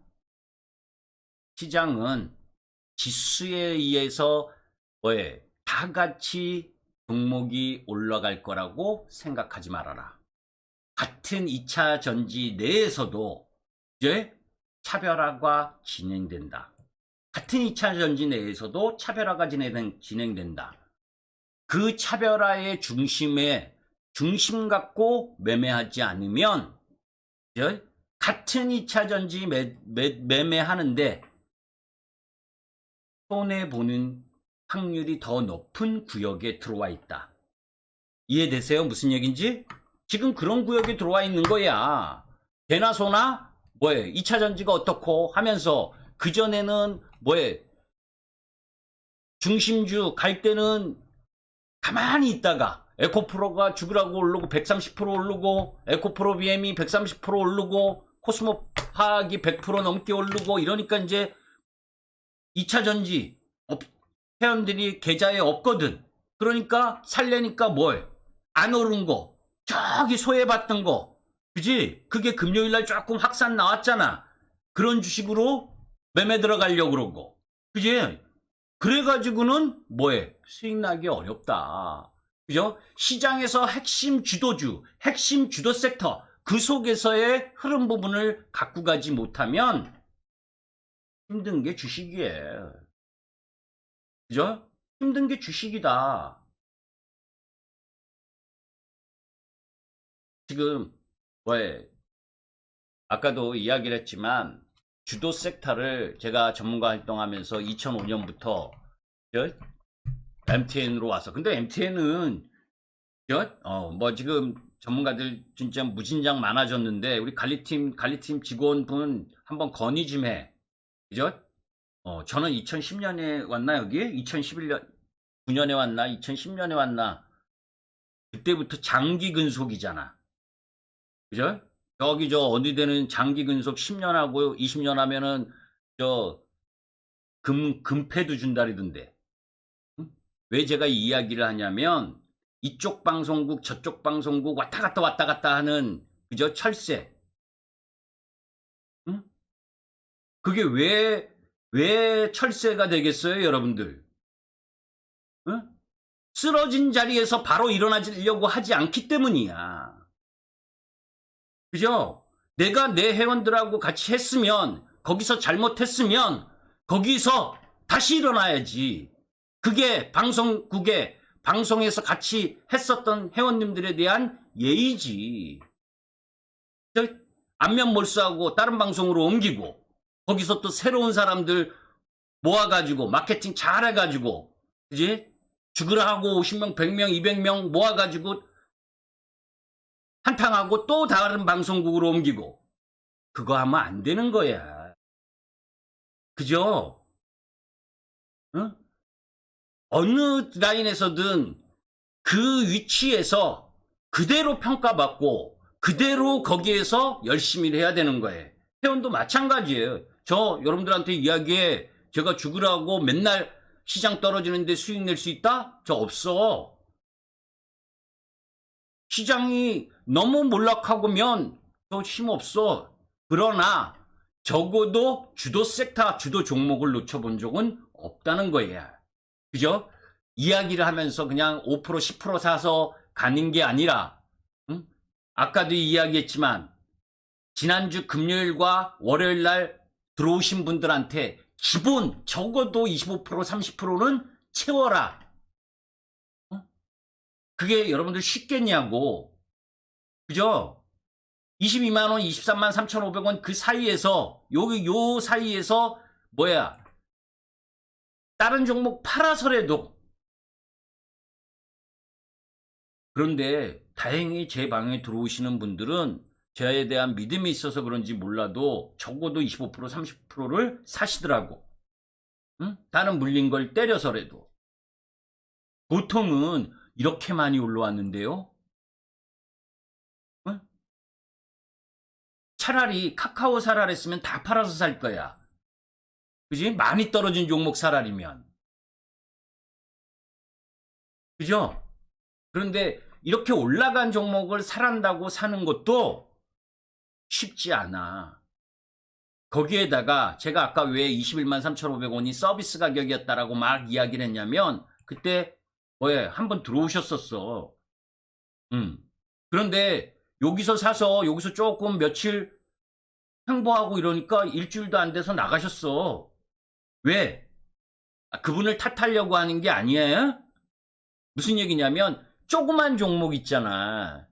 시장은 지수에 의해서 다 같이 종목이 올라갈 거라고 생각하지 말아라. 같은 2차 전지 내에서도 이제 차별화가 진행된다. 같은 2차 전지 내에서도 차별화가 진행된다. 그 차별화의 중심 갖고 매매하지 않으면 같은 2차 전지 매매하는데 손해보는 확률이 더 높은 구역에 들어와 있다. 이해되세요? 무슨 얘기인지? 지금 그런 구역에 들어와 있는 거야. 대나 소나 2차 전지가 어떻고 하면서 그전에는 중심주 갈 때는 가만히 있다가 에코프로가 죽으라고 오르고 130% 오르고, 에코프로 BM이 130% 오르고, 코스모 화학이 100% 넘게 오르고, 이러니까 이제 2차 전지 회원들이 계좌에 없거든. 그러니까 살려니까 안 오른 거, 저기 소외받던 거, 그지? 그게 금요일날 조금 확산 나왔잖아. 그런 주식으로 매매 들어가려고 그러고, 그지? 그래가지고는 수익 나기 어렵다. 그죠? 시장에서 핵심 주도주, 핵심 주도 섹터, 그 속에서의 흐름 부분을 갖고 가지 못하면 힘든 게 주식이에요. 그죠? 힘든 게 주식이다. 지금 아까도 이야기를 했지만 주도 섹터를 제가 전문가 활동하면서 2005년부터 MTN으로 왔어. 근데 MTN은 지금 전문가들 진짜 무진장 많아졌는데, 우리 관리팀 직원분 한번 건의 좀 해. 그죠? 저는 2010년에 왔나, 여기? 2011년, 9년에 왔나? 2010년에 왔나? 그때부터 장기 근속이잖아. 그죠? 여기 어디 되는 장기 근속 10년 하고 20년 하면은, 금패도 준다리던데. 응? 왜 제가 이 이야기를 하냐면, 이쪽 방송국, 저쪽 방송국 왔다 갔다 하는, 그죠? 철새. 응? 그게 왜 철새가 되겠어요, 여러분들? 응? 쓰러진 자리에서 바로 일어나려고 하지 않기 때문이야. 그죠? 내가 내 회원들하고 같이 했으면, 거기서 잘못했으면, 거기서 다시 일어나야지. 그게 방송에서 같이 했었던 회원님들에 대한 예의지. 안면 몰수하고 다른 방송으로 옮기고, 거기서 또 새로운 사람들 모아가지고 마케팅 잘해가지고, 그지? 죽으라 하고 50명, 100명, 200명 모아가지고 한탕하고 또 다른 방송국으로 옮기고, 그거 하면 안 되는 거야. 그죠? 응? 어느 라인에서든 그 위치에서 그대로 평가받고 그대로 거기에서 열심히 해야 되는 거예요. 회원도 마찬가지예요. 저 여러분들한테 이야기해. 제가 죽으라고 맨날 시장 떨어지는데 수익 낼 수 있다? 저 없어. 시장이 너무 몰락하고면 저 힘없어. 그러나 적어도 주도 섹터, 주도 종목을 놓쳐본 적은 없다는 거예요. 그죠? 이야기를 하면서 그냥 5% 10% 사서 가는 게 아니라, 응? 아까도 이야기했지만 지난주 금요일과 월요일 날 들어오신 분들한테 기본 적어도 25% 30%는 채워라. 그게 여러분들 쉽겠냐고. 그죠? 22만원, 23만 3,500원 그 사이에서, 요 사이에서 다른 종목 팔아서라도. 그런데 다행히 제 방에 들어오시는 분들은 저에 대한 믿음이 있어서 그런지 몰라도 적어도 25% 30%를 사시더라고. 응? 다른 물린 걸 때려서라도. 보통은 이렇게 많이 올라왔는데요. 응? 차라리 카카오 사라랬으면 다 팔아서 살 거야. 그지? 많이 떨어진 종목 사라리면. 그죠? 그런데 이렇게 올라간 종목을 사란다고 사는 것도 쉽지 않아. 거기에다가 제가 아까 왜 21만 3,500원이 서비스 가격이었다라고 막 이야기를 했냐면 그때 뭐에 한번 들어오셨었어. 그런데 여기서 사서 여기서 조금 며칠 횡보하고 이러니까 일주일도 안 돼서 나가셨어. 왜? 그분을 탓하려고 하는 게 아니에요? 무슨 얘기냐면 조그만 종목 있잖아.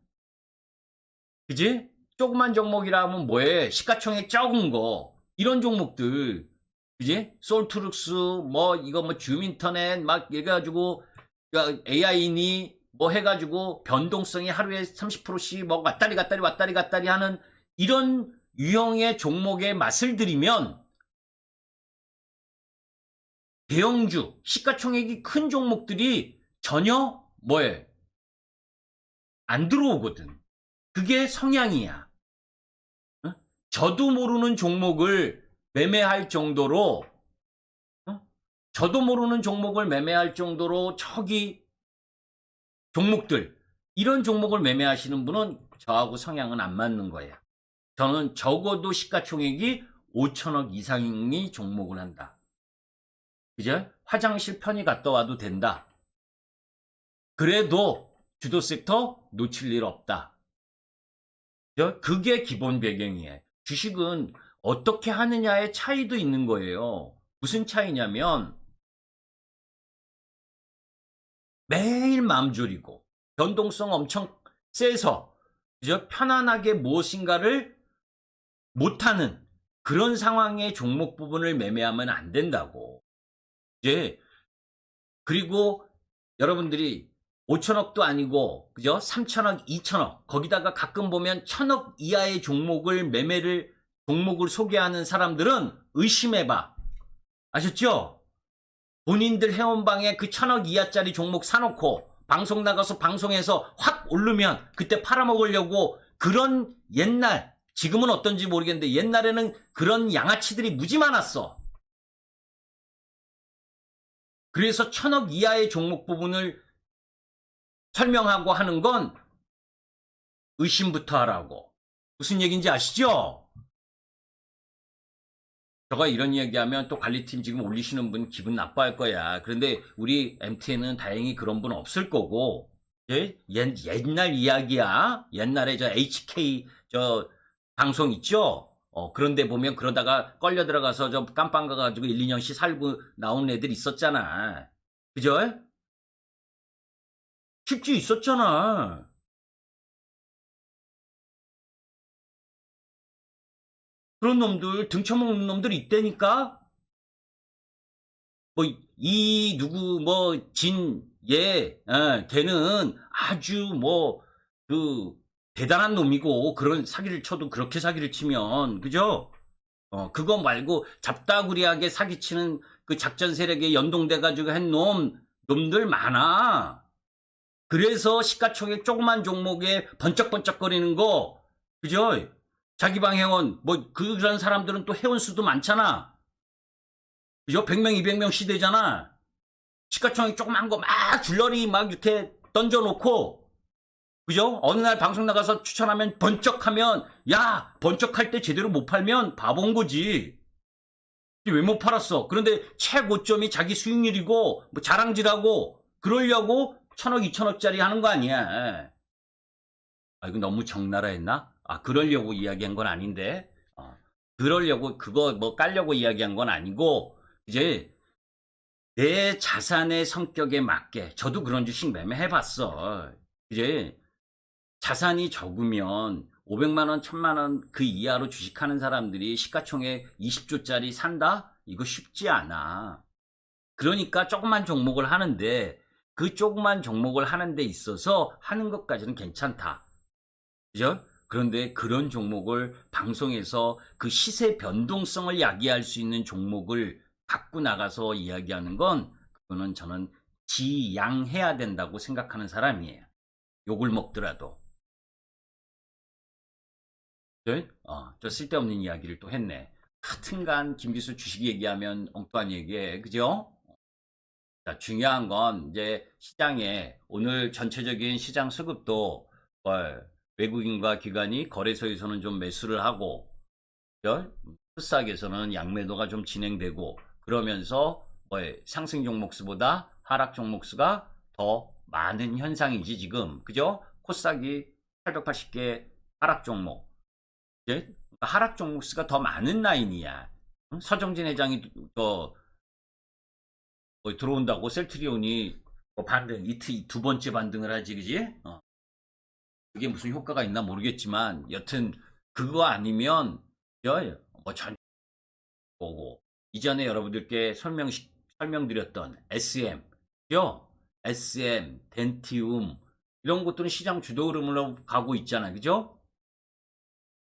그지? 조그만 종목이라 하면 뭐해? 시가총액 적은 거. 이런 종목들. 그지? 솔트룩스, 뭐, 이거 뭐, 줌인터넷, 막, 해가지고, AI니, 뭐 해가지고, 변동성이 하루에 30%씩, 뭐, 왔다리 갔다리 하는, 이런 유형의 종목의 맛을 들이면, 대형주, 시가총액이 큰 종목들이 전혀, 뭐해? 안 들어오거든. 그게 성향이야. 어? 저도 모르는 종목을 매매할 정도로 저도 모르는 종목을 매매할 정도로 저기 종목들 이런 종목을 매매하시는 분은 저하고 성향은 안 맞는 거예요. 저는 적어도 시가총액이 5천억 이상이 종목을 한다. 그죠? 화장실 편히 갔다 와도 된다. 그래도 주도 섹터 놓칠 일 없다. 그게 기본 배경이에요. 주식은 어떻게 하느냐의 차이도 있는 거예요. 무슨 차이냐면 매일 마음 졸이고 변동성 엄청 세서 그저 편안하게 무엇인가를 못하는 그런 상황의 종목 부분을 매매하면 안 된다고. 이제 그리고 여러분들이 5천억도 아니고 그죠? 3천억, 2천억 거기다가 가끔 보면 1,000억 이하의 종목을 소개하는 사람들은 의심해봐. 아셨죠? 본인들 회원방에 그 1,000억 이하짜리 종목 사놓고 방송 나가서 방송에서 확 오르면 그때 팔아먹으려고 그런 옛날 지금은 어떤지 모르겠는데 옛날에는 그런 양아치들이 무지 많았어. 그래서 1,000억 이하의 종목 부분을 설명하고 하는 건 의심부터 하라고. 무슨 얘기인지 아시죠? 저가 이런 이야기하면 또 관리팀 지금 올리시는 분 기분 나빠할 거야. 그런데 우리 MTN은 다행히 그런 분 없을 거고 옛날 이야기야. 옛날에 저 HK 저 방송 있죠? 그런데 보면 그러다가 걸려 들어가서 저 깜빵 가가지고 1, 2년씩 살고 나온 애들 있었잖아. 그죠? 쉽지 있었잖아. 그런 놈들 등쳐먹는 놈들 있다니까. 뭐 이 누구 뭐 걔는 아주 뭐 그 대단한 놈이고 그런 사기를 쳐도 그렇게 사기를 치면 그죠? 그거 말고 잡다구리하게 사기치는 그 작전 세력에 연동돼 가지고 한 놈들 많아. 그래서 시가총액 조그만 종목에 번쩍번쩍거리는 거 그죠? 자기 방 회원 뭐 그런 사람들은 또 회원 수도 많잖아. 그죠? 100명 200명 시대잖아. 시가총액 조그만 거 막 줄러리 막 이렇게 던져놓고 그죠? 어느 날 방송 나가서 추천하면 번쩍하면 야 번쩍할 때 제대로 못 팔면 바본 거지. 왜 못 팔았어? 그런데 최고점이 자기 수익률이고 뭐 자랑질하고 그러려고 1,000억 2천억짜리 하는 거 아니야. 이거 너무 적나라 했나? 그러려고 이야기한 건 아닌데 그러려고 그거 뭐 깔려고 이야기한 건 아니고 이제 내 자산의 성격에 맞게 저도 그런 주식 매매해봤어. 이제 자산이 적으면 500만 원, 1,000만 원 그 이하로 주식하는 사람들이 시가총액 20조짜리 산다? 이거 쉽지 않아. 그러니까 조그만 종목을 하는데 그 조그만 종목을 하는 데 있어서 하는 것까지는 괜찮다. 그죠? 그런데 그런 종목을 방송에서 그 시세 변동성을 야기할 수 있는 종목을 갖고 나가서 이야기하는 건 그거는 저는 지양해야 된다고 생각하는 사람이에요. 욕을 먹더라도. 네? 저 쓸데없는 이야기를 또 했네. 하여튼간 김기수 주식 얘기하면 엉뚱한 얘기해. 그죠? 자, 중요한 건 이제 시장에 오늘 전체적인 시장 수급도 외국인과 기관이 거래소에서는 좀 매수를 하고 코스닥에서는 양매도가 좀 진행되고 그러면서 상승 종목수보다 하락 종목수가 더 많은 현상이지 지금. 그죠? 코스닥이 880개 하락 종목. 그러니까 하락 종목수가 더 많은 라인이야. 서정진 회장이 또 들어온다고 셀트리온이 반등 이틀 두 번째 반등을 하지, 그지? 그게 무슨 효과가 있나 모르겠지만 여튼 그거 아니면 뭐전 보고 이전에 여러분들께 설명드렸던 SM, 덴티움 이런 것들은 시장 주도 흐름으로 가고 있잖아, 그죠?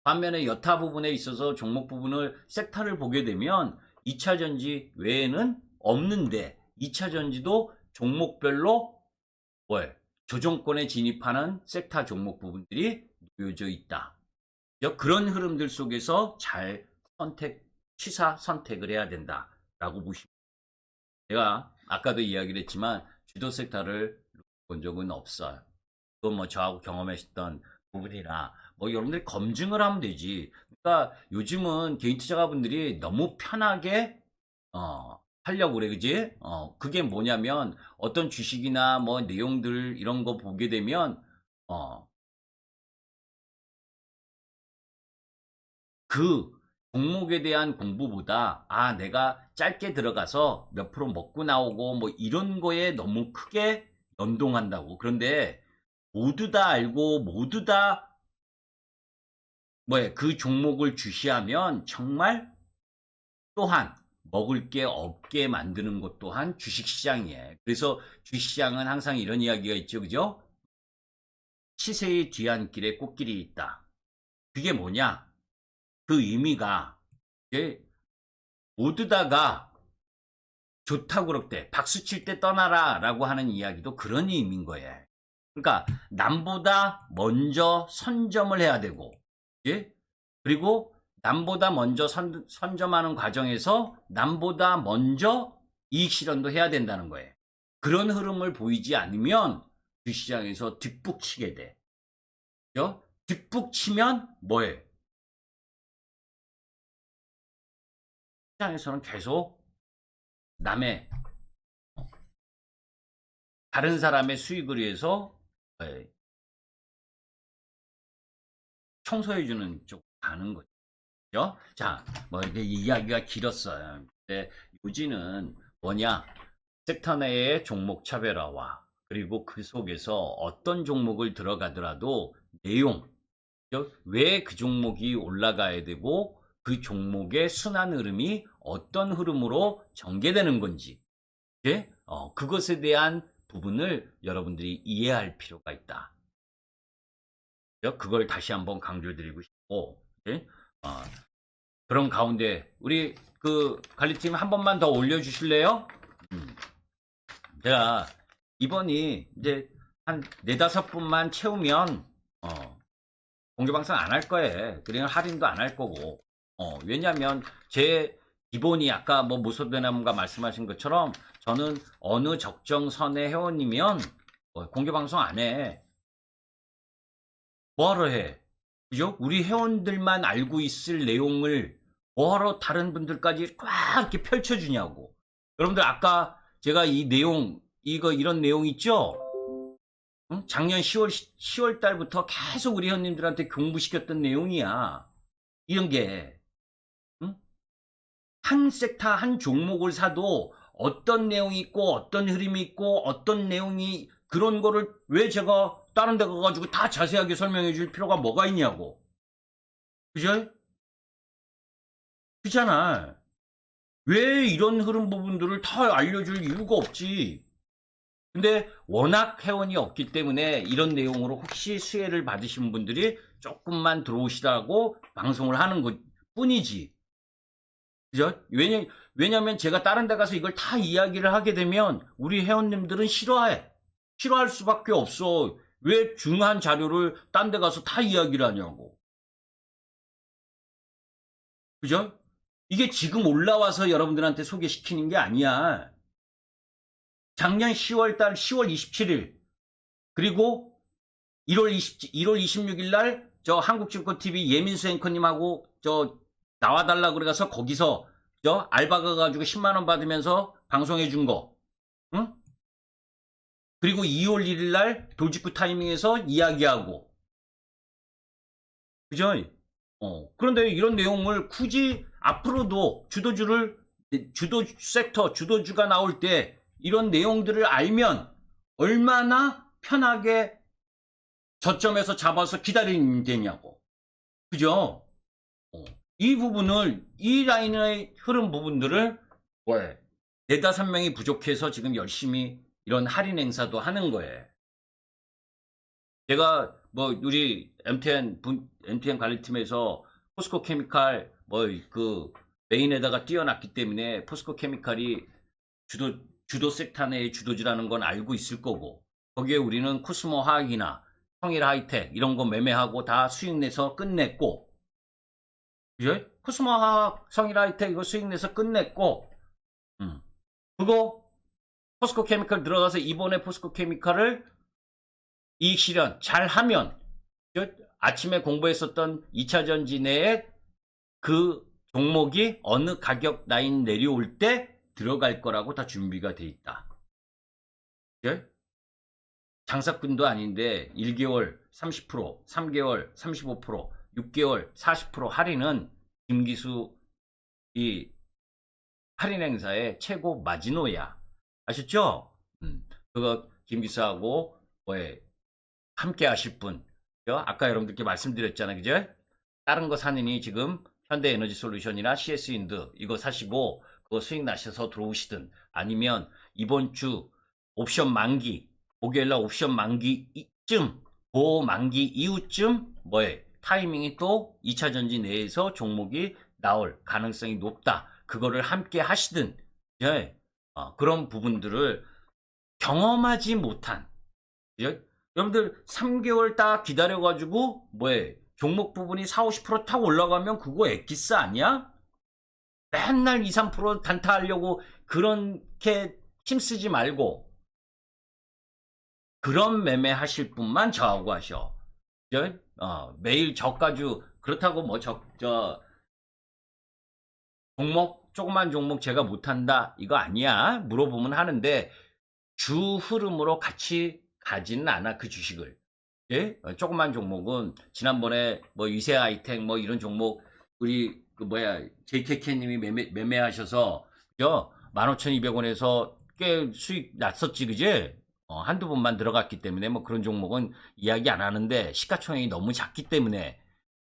반면에 여타 부분에 있어서 종목 부분을 섹터를 보게 되면 2차 전지 외에는 없는데 2차 전지도 종목별로 조정권에 진입하는 섹터 종목 부분들이 놓여져 있다. 그런 흐름들 속에서 잘 취사 선택을 해야 된다라고 보시면 제가 아까도 이야기를 했지만 주도 섹터를 본 적은 없어요. 그건 뭐 저하고 경험했던 부분이라 뭐 여러분들이 검증을 하면 되지. 그러니까 요즘은 개인 투자가분들이 너무 편하게 하려고 그래, 그지? 그게 뭐냐면 어떤 주식이나 뭐 내용들 이런 거 보게 되면 그 종목에 대한 공부보다 내가 짧게 들어가서 몇 프로 먹고 나오고 뭐 이런 거에 너무 크게 연동한다고. 그런데 모두 다 알고 모두 다 그 종목을 주시하면 정말 또한 먹을 게 없게 만드는 것 또한 주식시장이에요. 그래서 주식시장은 항상 이런 이야기가 있죠, 그죠? 시세의 뒤안길에 꽃길이 있다. 그게 뭐냐? 그 의미가 모두 다가 좋다고 그럴 때 박수 칠 때 떠나라 라고 하는 이야기도 그런 의미인 거예요. 그러니까 남보다 먼저 선점을 해야 되고 그리고 남보다 먼저 선점하는 과정에서 남보다 먼저 이익 실현도 해야 된다는 거예요. 그런 흐름을 보이지 않으면 주시장에서 뒷북 치게 돼. 뒷북 치면 뭐해? 시장에서는 계속 남의 다른 사람의 수익을 위해서 청소해주는 쪽 가는 거죠. 자, 뭐 이게 이야기가 길었어요. 근데 요지는 뭐냐? 섹터 내의 종목 차별화와 그리고 그 속에서 어떤 종목을 들어가더라도 내용, 왜 그 종목이 올라가야 되고 그 종목의 순환 흐름이 어떤 흐름으로 전개되는 건지, 그것에 대한 부분을 여러분들이 이해할 필요가 있다. 그걸 다시 한번 강조드리고 싶고, 그런 가운데 우리 그 관리팀 한 번만 더 올려주실래요? 제가 이번이 이제 한 4-5분만 채우면 공개방송 안 할 거예요. 그냥 할인도 안 할 거고. 왜냐면 제 기본이 아까 뭐 무소대나무가 말씀하신 것처럼 저는 어느 적정선의 회원이면 공개방송 안 해. 뭐하러 해? 그죠? 우리 회원들만 알고 있을 내용을 뭐하러 다른 분들까지 꽉 이렇게 펼쳐주냐고. 여러분들 아까 제가 이 내용 이런 내용 있죠? 작년 10월 달부터 계속 우리 회원님들한테 공부시켰던 내용이야. 이런 게 한 섹터 한 종목을 사도 어떤 내용이 있고 어떤 흐름이 있고 어떤 내용이 그런 거를 왜 제가 다른 데 가가지고 다 자세하게 설명해 줄 필요가 뭐가 있냐고. 그죠? 그잖아. 왜 이런 흐름 부분들을 다 알려줄 이유가 없지. 근데 워낙 회원이 없기 때문에 이런 내용으로 혹시 수혜를 받으신 분들이 조금만 들어오시라고 방송을 하는 것 뿐이지. 그죠? 왜냐면 제가 다른 데 가서 이걸 다 이야기를 하게 되면 우리 회원님들은 싫어해. 싫어할 수밖에 없어. 왜 중요한 자료를 딴 데 가서 다 이야기를 하냐고. 그죠? 이게 지금 올라와서 여러분들한테 소개시키는 게 아니야. 작년 10월 달 10월 27일 그리고 1월 26일 날 저 한국증권TV 예민수 앵커님하고 저 나와달라 그래가서 거기서 저 알바 가가지고 10만 원 받으면서 방송해 준 거. 응? 그리고 2월 1일 날 돌직구 타이밍에서 이야기하고. 그죠? 그런데 이런 내용을 굳이 앞으로도 주도 섹터, 주도주가 나올 때 이런 내용들을 알면 얼마나 편하게 저점에서 잡아서 기다리면 되냐고. 그죠? 이 부분을, 이 라인의 흐름 부분들을, 왜? 네다섯 명이 부족해서 지금 열심히 이런 할인 행사도 하는 거예요. 제가 뭐 우리 MTN 관리팀에서 포스코 케미칼 뭐 그 메인에다가 띄워놨기 때문에 포스코 케미칼이 주도 섹터 내의 주도지라는 건 알고 있을 거고 거기에 우리는 코스모 화학이나 성일 하이텍 이런 거 매매하고 다 수익 내서 끝냈고 그죠? 코스모 화학, 성일 하이텍 이거 수익 내서 끝냈고 그거 포스코 케미칼 들어가서 이번에 포스코 케미칼을 이익 실현 잘 하면 아침에 공부했었던 2차전지 내에 그 종목이 어느 가격 라인 내려올 때 들어갈 거라고 다 준비가 돼 있다. 장사꾼도 아닌데 1개월 30%, 3개월 35%, 6개월 40% 할인은 김기수 이 할인 행사의 최고 마지노야. 아셨죠? 그거 김기수하고 뭐에 함께 하실 분. 아까 여러분들께 말씀드렸잖아요. 그죠? 다른 거 사느니 지금 현대에너지솔루션이나 CS인드 이거 사시고 그거 수익 나셔서 들어오시든 아니면 이번 주 옵션 만기 목요일날 옵션 만기쯤 그 만기 이후쯤 뭐에 타이밍이 또 2차전지 내에서 종목이 나올 가능성이 높다. 그거를 함께 하시든 예? 그런 부분들을 경험하지 못한 예? 여러분들 3개월 딱 기다려가지고 뭐에 종목 부분이 4, 50%탁 올라가면 그거 엑기스 아니야? 맨날 2, 3% 단타하려고 그렇게 힘쓰지 말고 그런 매매 하실 분만 저하고 하셔. 매일 저가주 그렇다고 뭐 종목 조그만 종목 제가 못한다 이거 아니야. 물어보면 하는데 주 흐름으로 같이 가지는 않아 그 주식을. 예? 조그만 종목은 지난번에 뭐 위세 아이텍 뭐 이런 종목 우리 그 뭐야 JKK님이 매매하셔서 그죠? 15,200원에서 꽤 수익 났었지 그지? 한두 번만 들어갔기 때문에 뭐 그런 종목은 이야기 안 하는데 시가총액이 너무 작기 때문에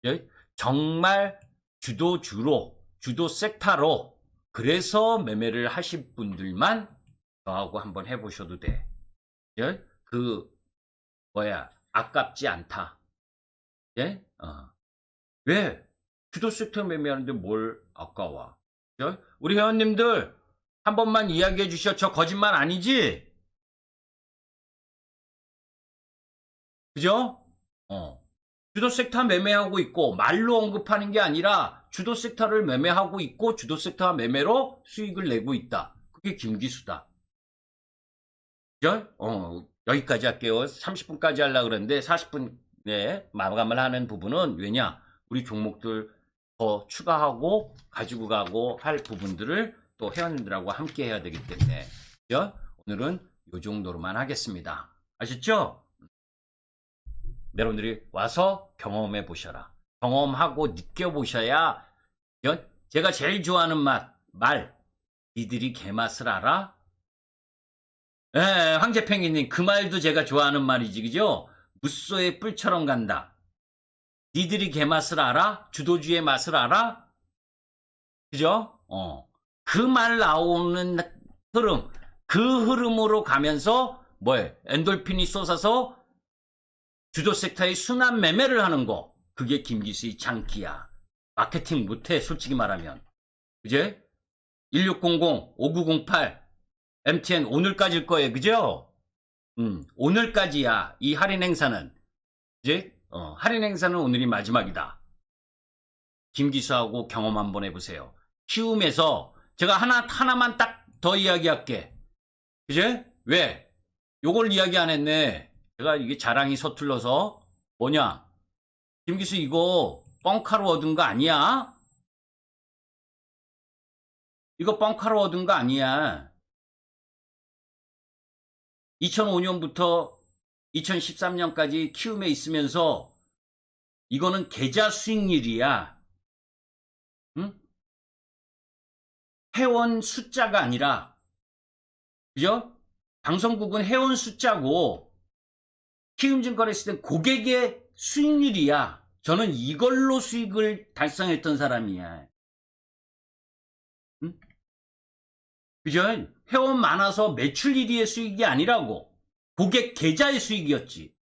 예? 정말 주도 섹터로 그래서 매매를 하실 분들만 저하고 한번 해보셔도 돼. 예? 그 뭐야 아깝지 않다. 예? 왜? 주도 섹터 매매하는데 뭘 아까워? 예? 우리 회원님들 한 번만 이야기해 주셔. 저 거짓말 아니지? 그죠? 주도 섹터 매매하고 있고 말로 언급하는 게 아니라 주도 섹터를 매매하고 있고 주도 섹터 매매로 수익을 내고 있다. 그게 김기수다. 그죠? 여기까지 할게요. 30분까지 하려고 그랬는데 40분에 마감을 하는 부분은 왜냐? 우리 종목들 더 추가하고 가지고 가고 할 부분들을 또 회원님들하고 함께 해야 되기 때문에 그죠? 오늘은 이 정도로만 하겠습니다. 아셨죠? 여러분들이 와서 경험해 보셔라. 경험하고 느껴보셔야 제가 제일 좋아하는 말 니들이 개맛을 알아? 예, 황제팽이님 그 말도 제가 좋아하는 말이지 그죠? 무쏘의 뿔처럼 간다. 니들이 개맛을 알아? 주도주의 맛을 알아? 그죠? 그 말 나오는 흐름, 그 흐름으로 가면서 엔돌핀이 솟아서 주도 섹터의 순환 매매를 하는 거, 그게 김기수의 장기야. 마케팅 못해, 솔직히 말하면. 그제? 1600-5908 MTN 오늘까지일 거예요. 그죠? 오늘까지야. 이 할인 행사는. 그제? 할인 행사는 오늘이 마지막이다. 김기수하고 경험 한번 해보세요. 키움에서 제가 하나만 딱 더 이야기할게. 그제? 왜? 요걸 이야기 안 했네. 제가 이게 자랑이 서툴러서. 뭐냐? 김기수 이거 뻥카로 얻은 거 아니야? 이거 뻥카로 얻은 거 아니야. 2005년부터 2013년까지 키움에 있으면서 이거는 계좌 수익률이야. 응? 회원 숫자가 아니라, 그죠? 방송국은 회원 숫자고 키움증권 했을 땐 고객의 수익률이야. 저는 이걸로 수익을 달성했던 사람이야. 응? 그죠? 회원 많아서 매출 1위의 수익이 아니라고. 고객 계좌의 수익이었지.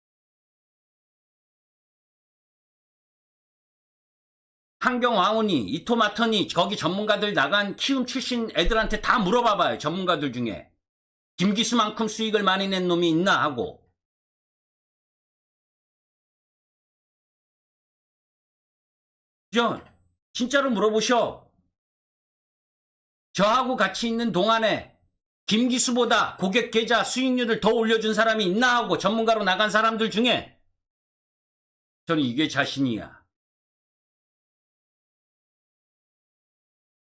한경왕훈이, 이토마터니, 거기 전문가들 나간 키움 출신 애들한테 다 물어봐봐요. 전문가들 중에. 김기수만큼 수익을 많이 낸 놈이 있나 하고. 그죠? 진짜로 물어보셔. 저하고 같이 있는 동안에 김기수보다 고객 계좌 수익률을 더 올려준 사람이 있나 하고, 전문가로 나간 사람들 중에. 저는 이게 자신이야.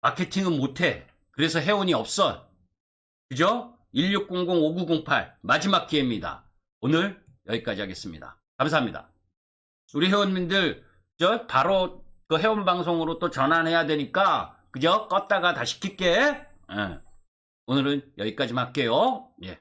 마케팅은 못해. 그래서 회원이 없어. 그죠? 1600-5908 마지막 기회입니다. 오늘 여기까지 하겠습니다. 감사합니다. 우리 회원님들 바로 그 회원 방송으로 또 전환해야 되니까 그죠? 껐다가 다시 킬게. 오늘은 여기까지만 할게요. 예.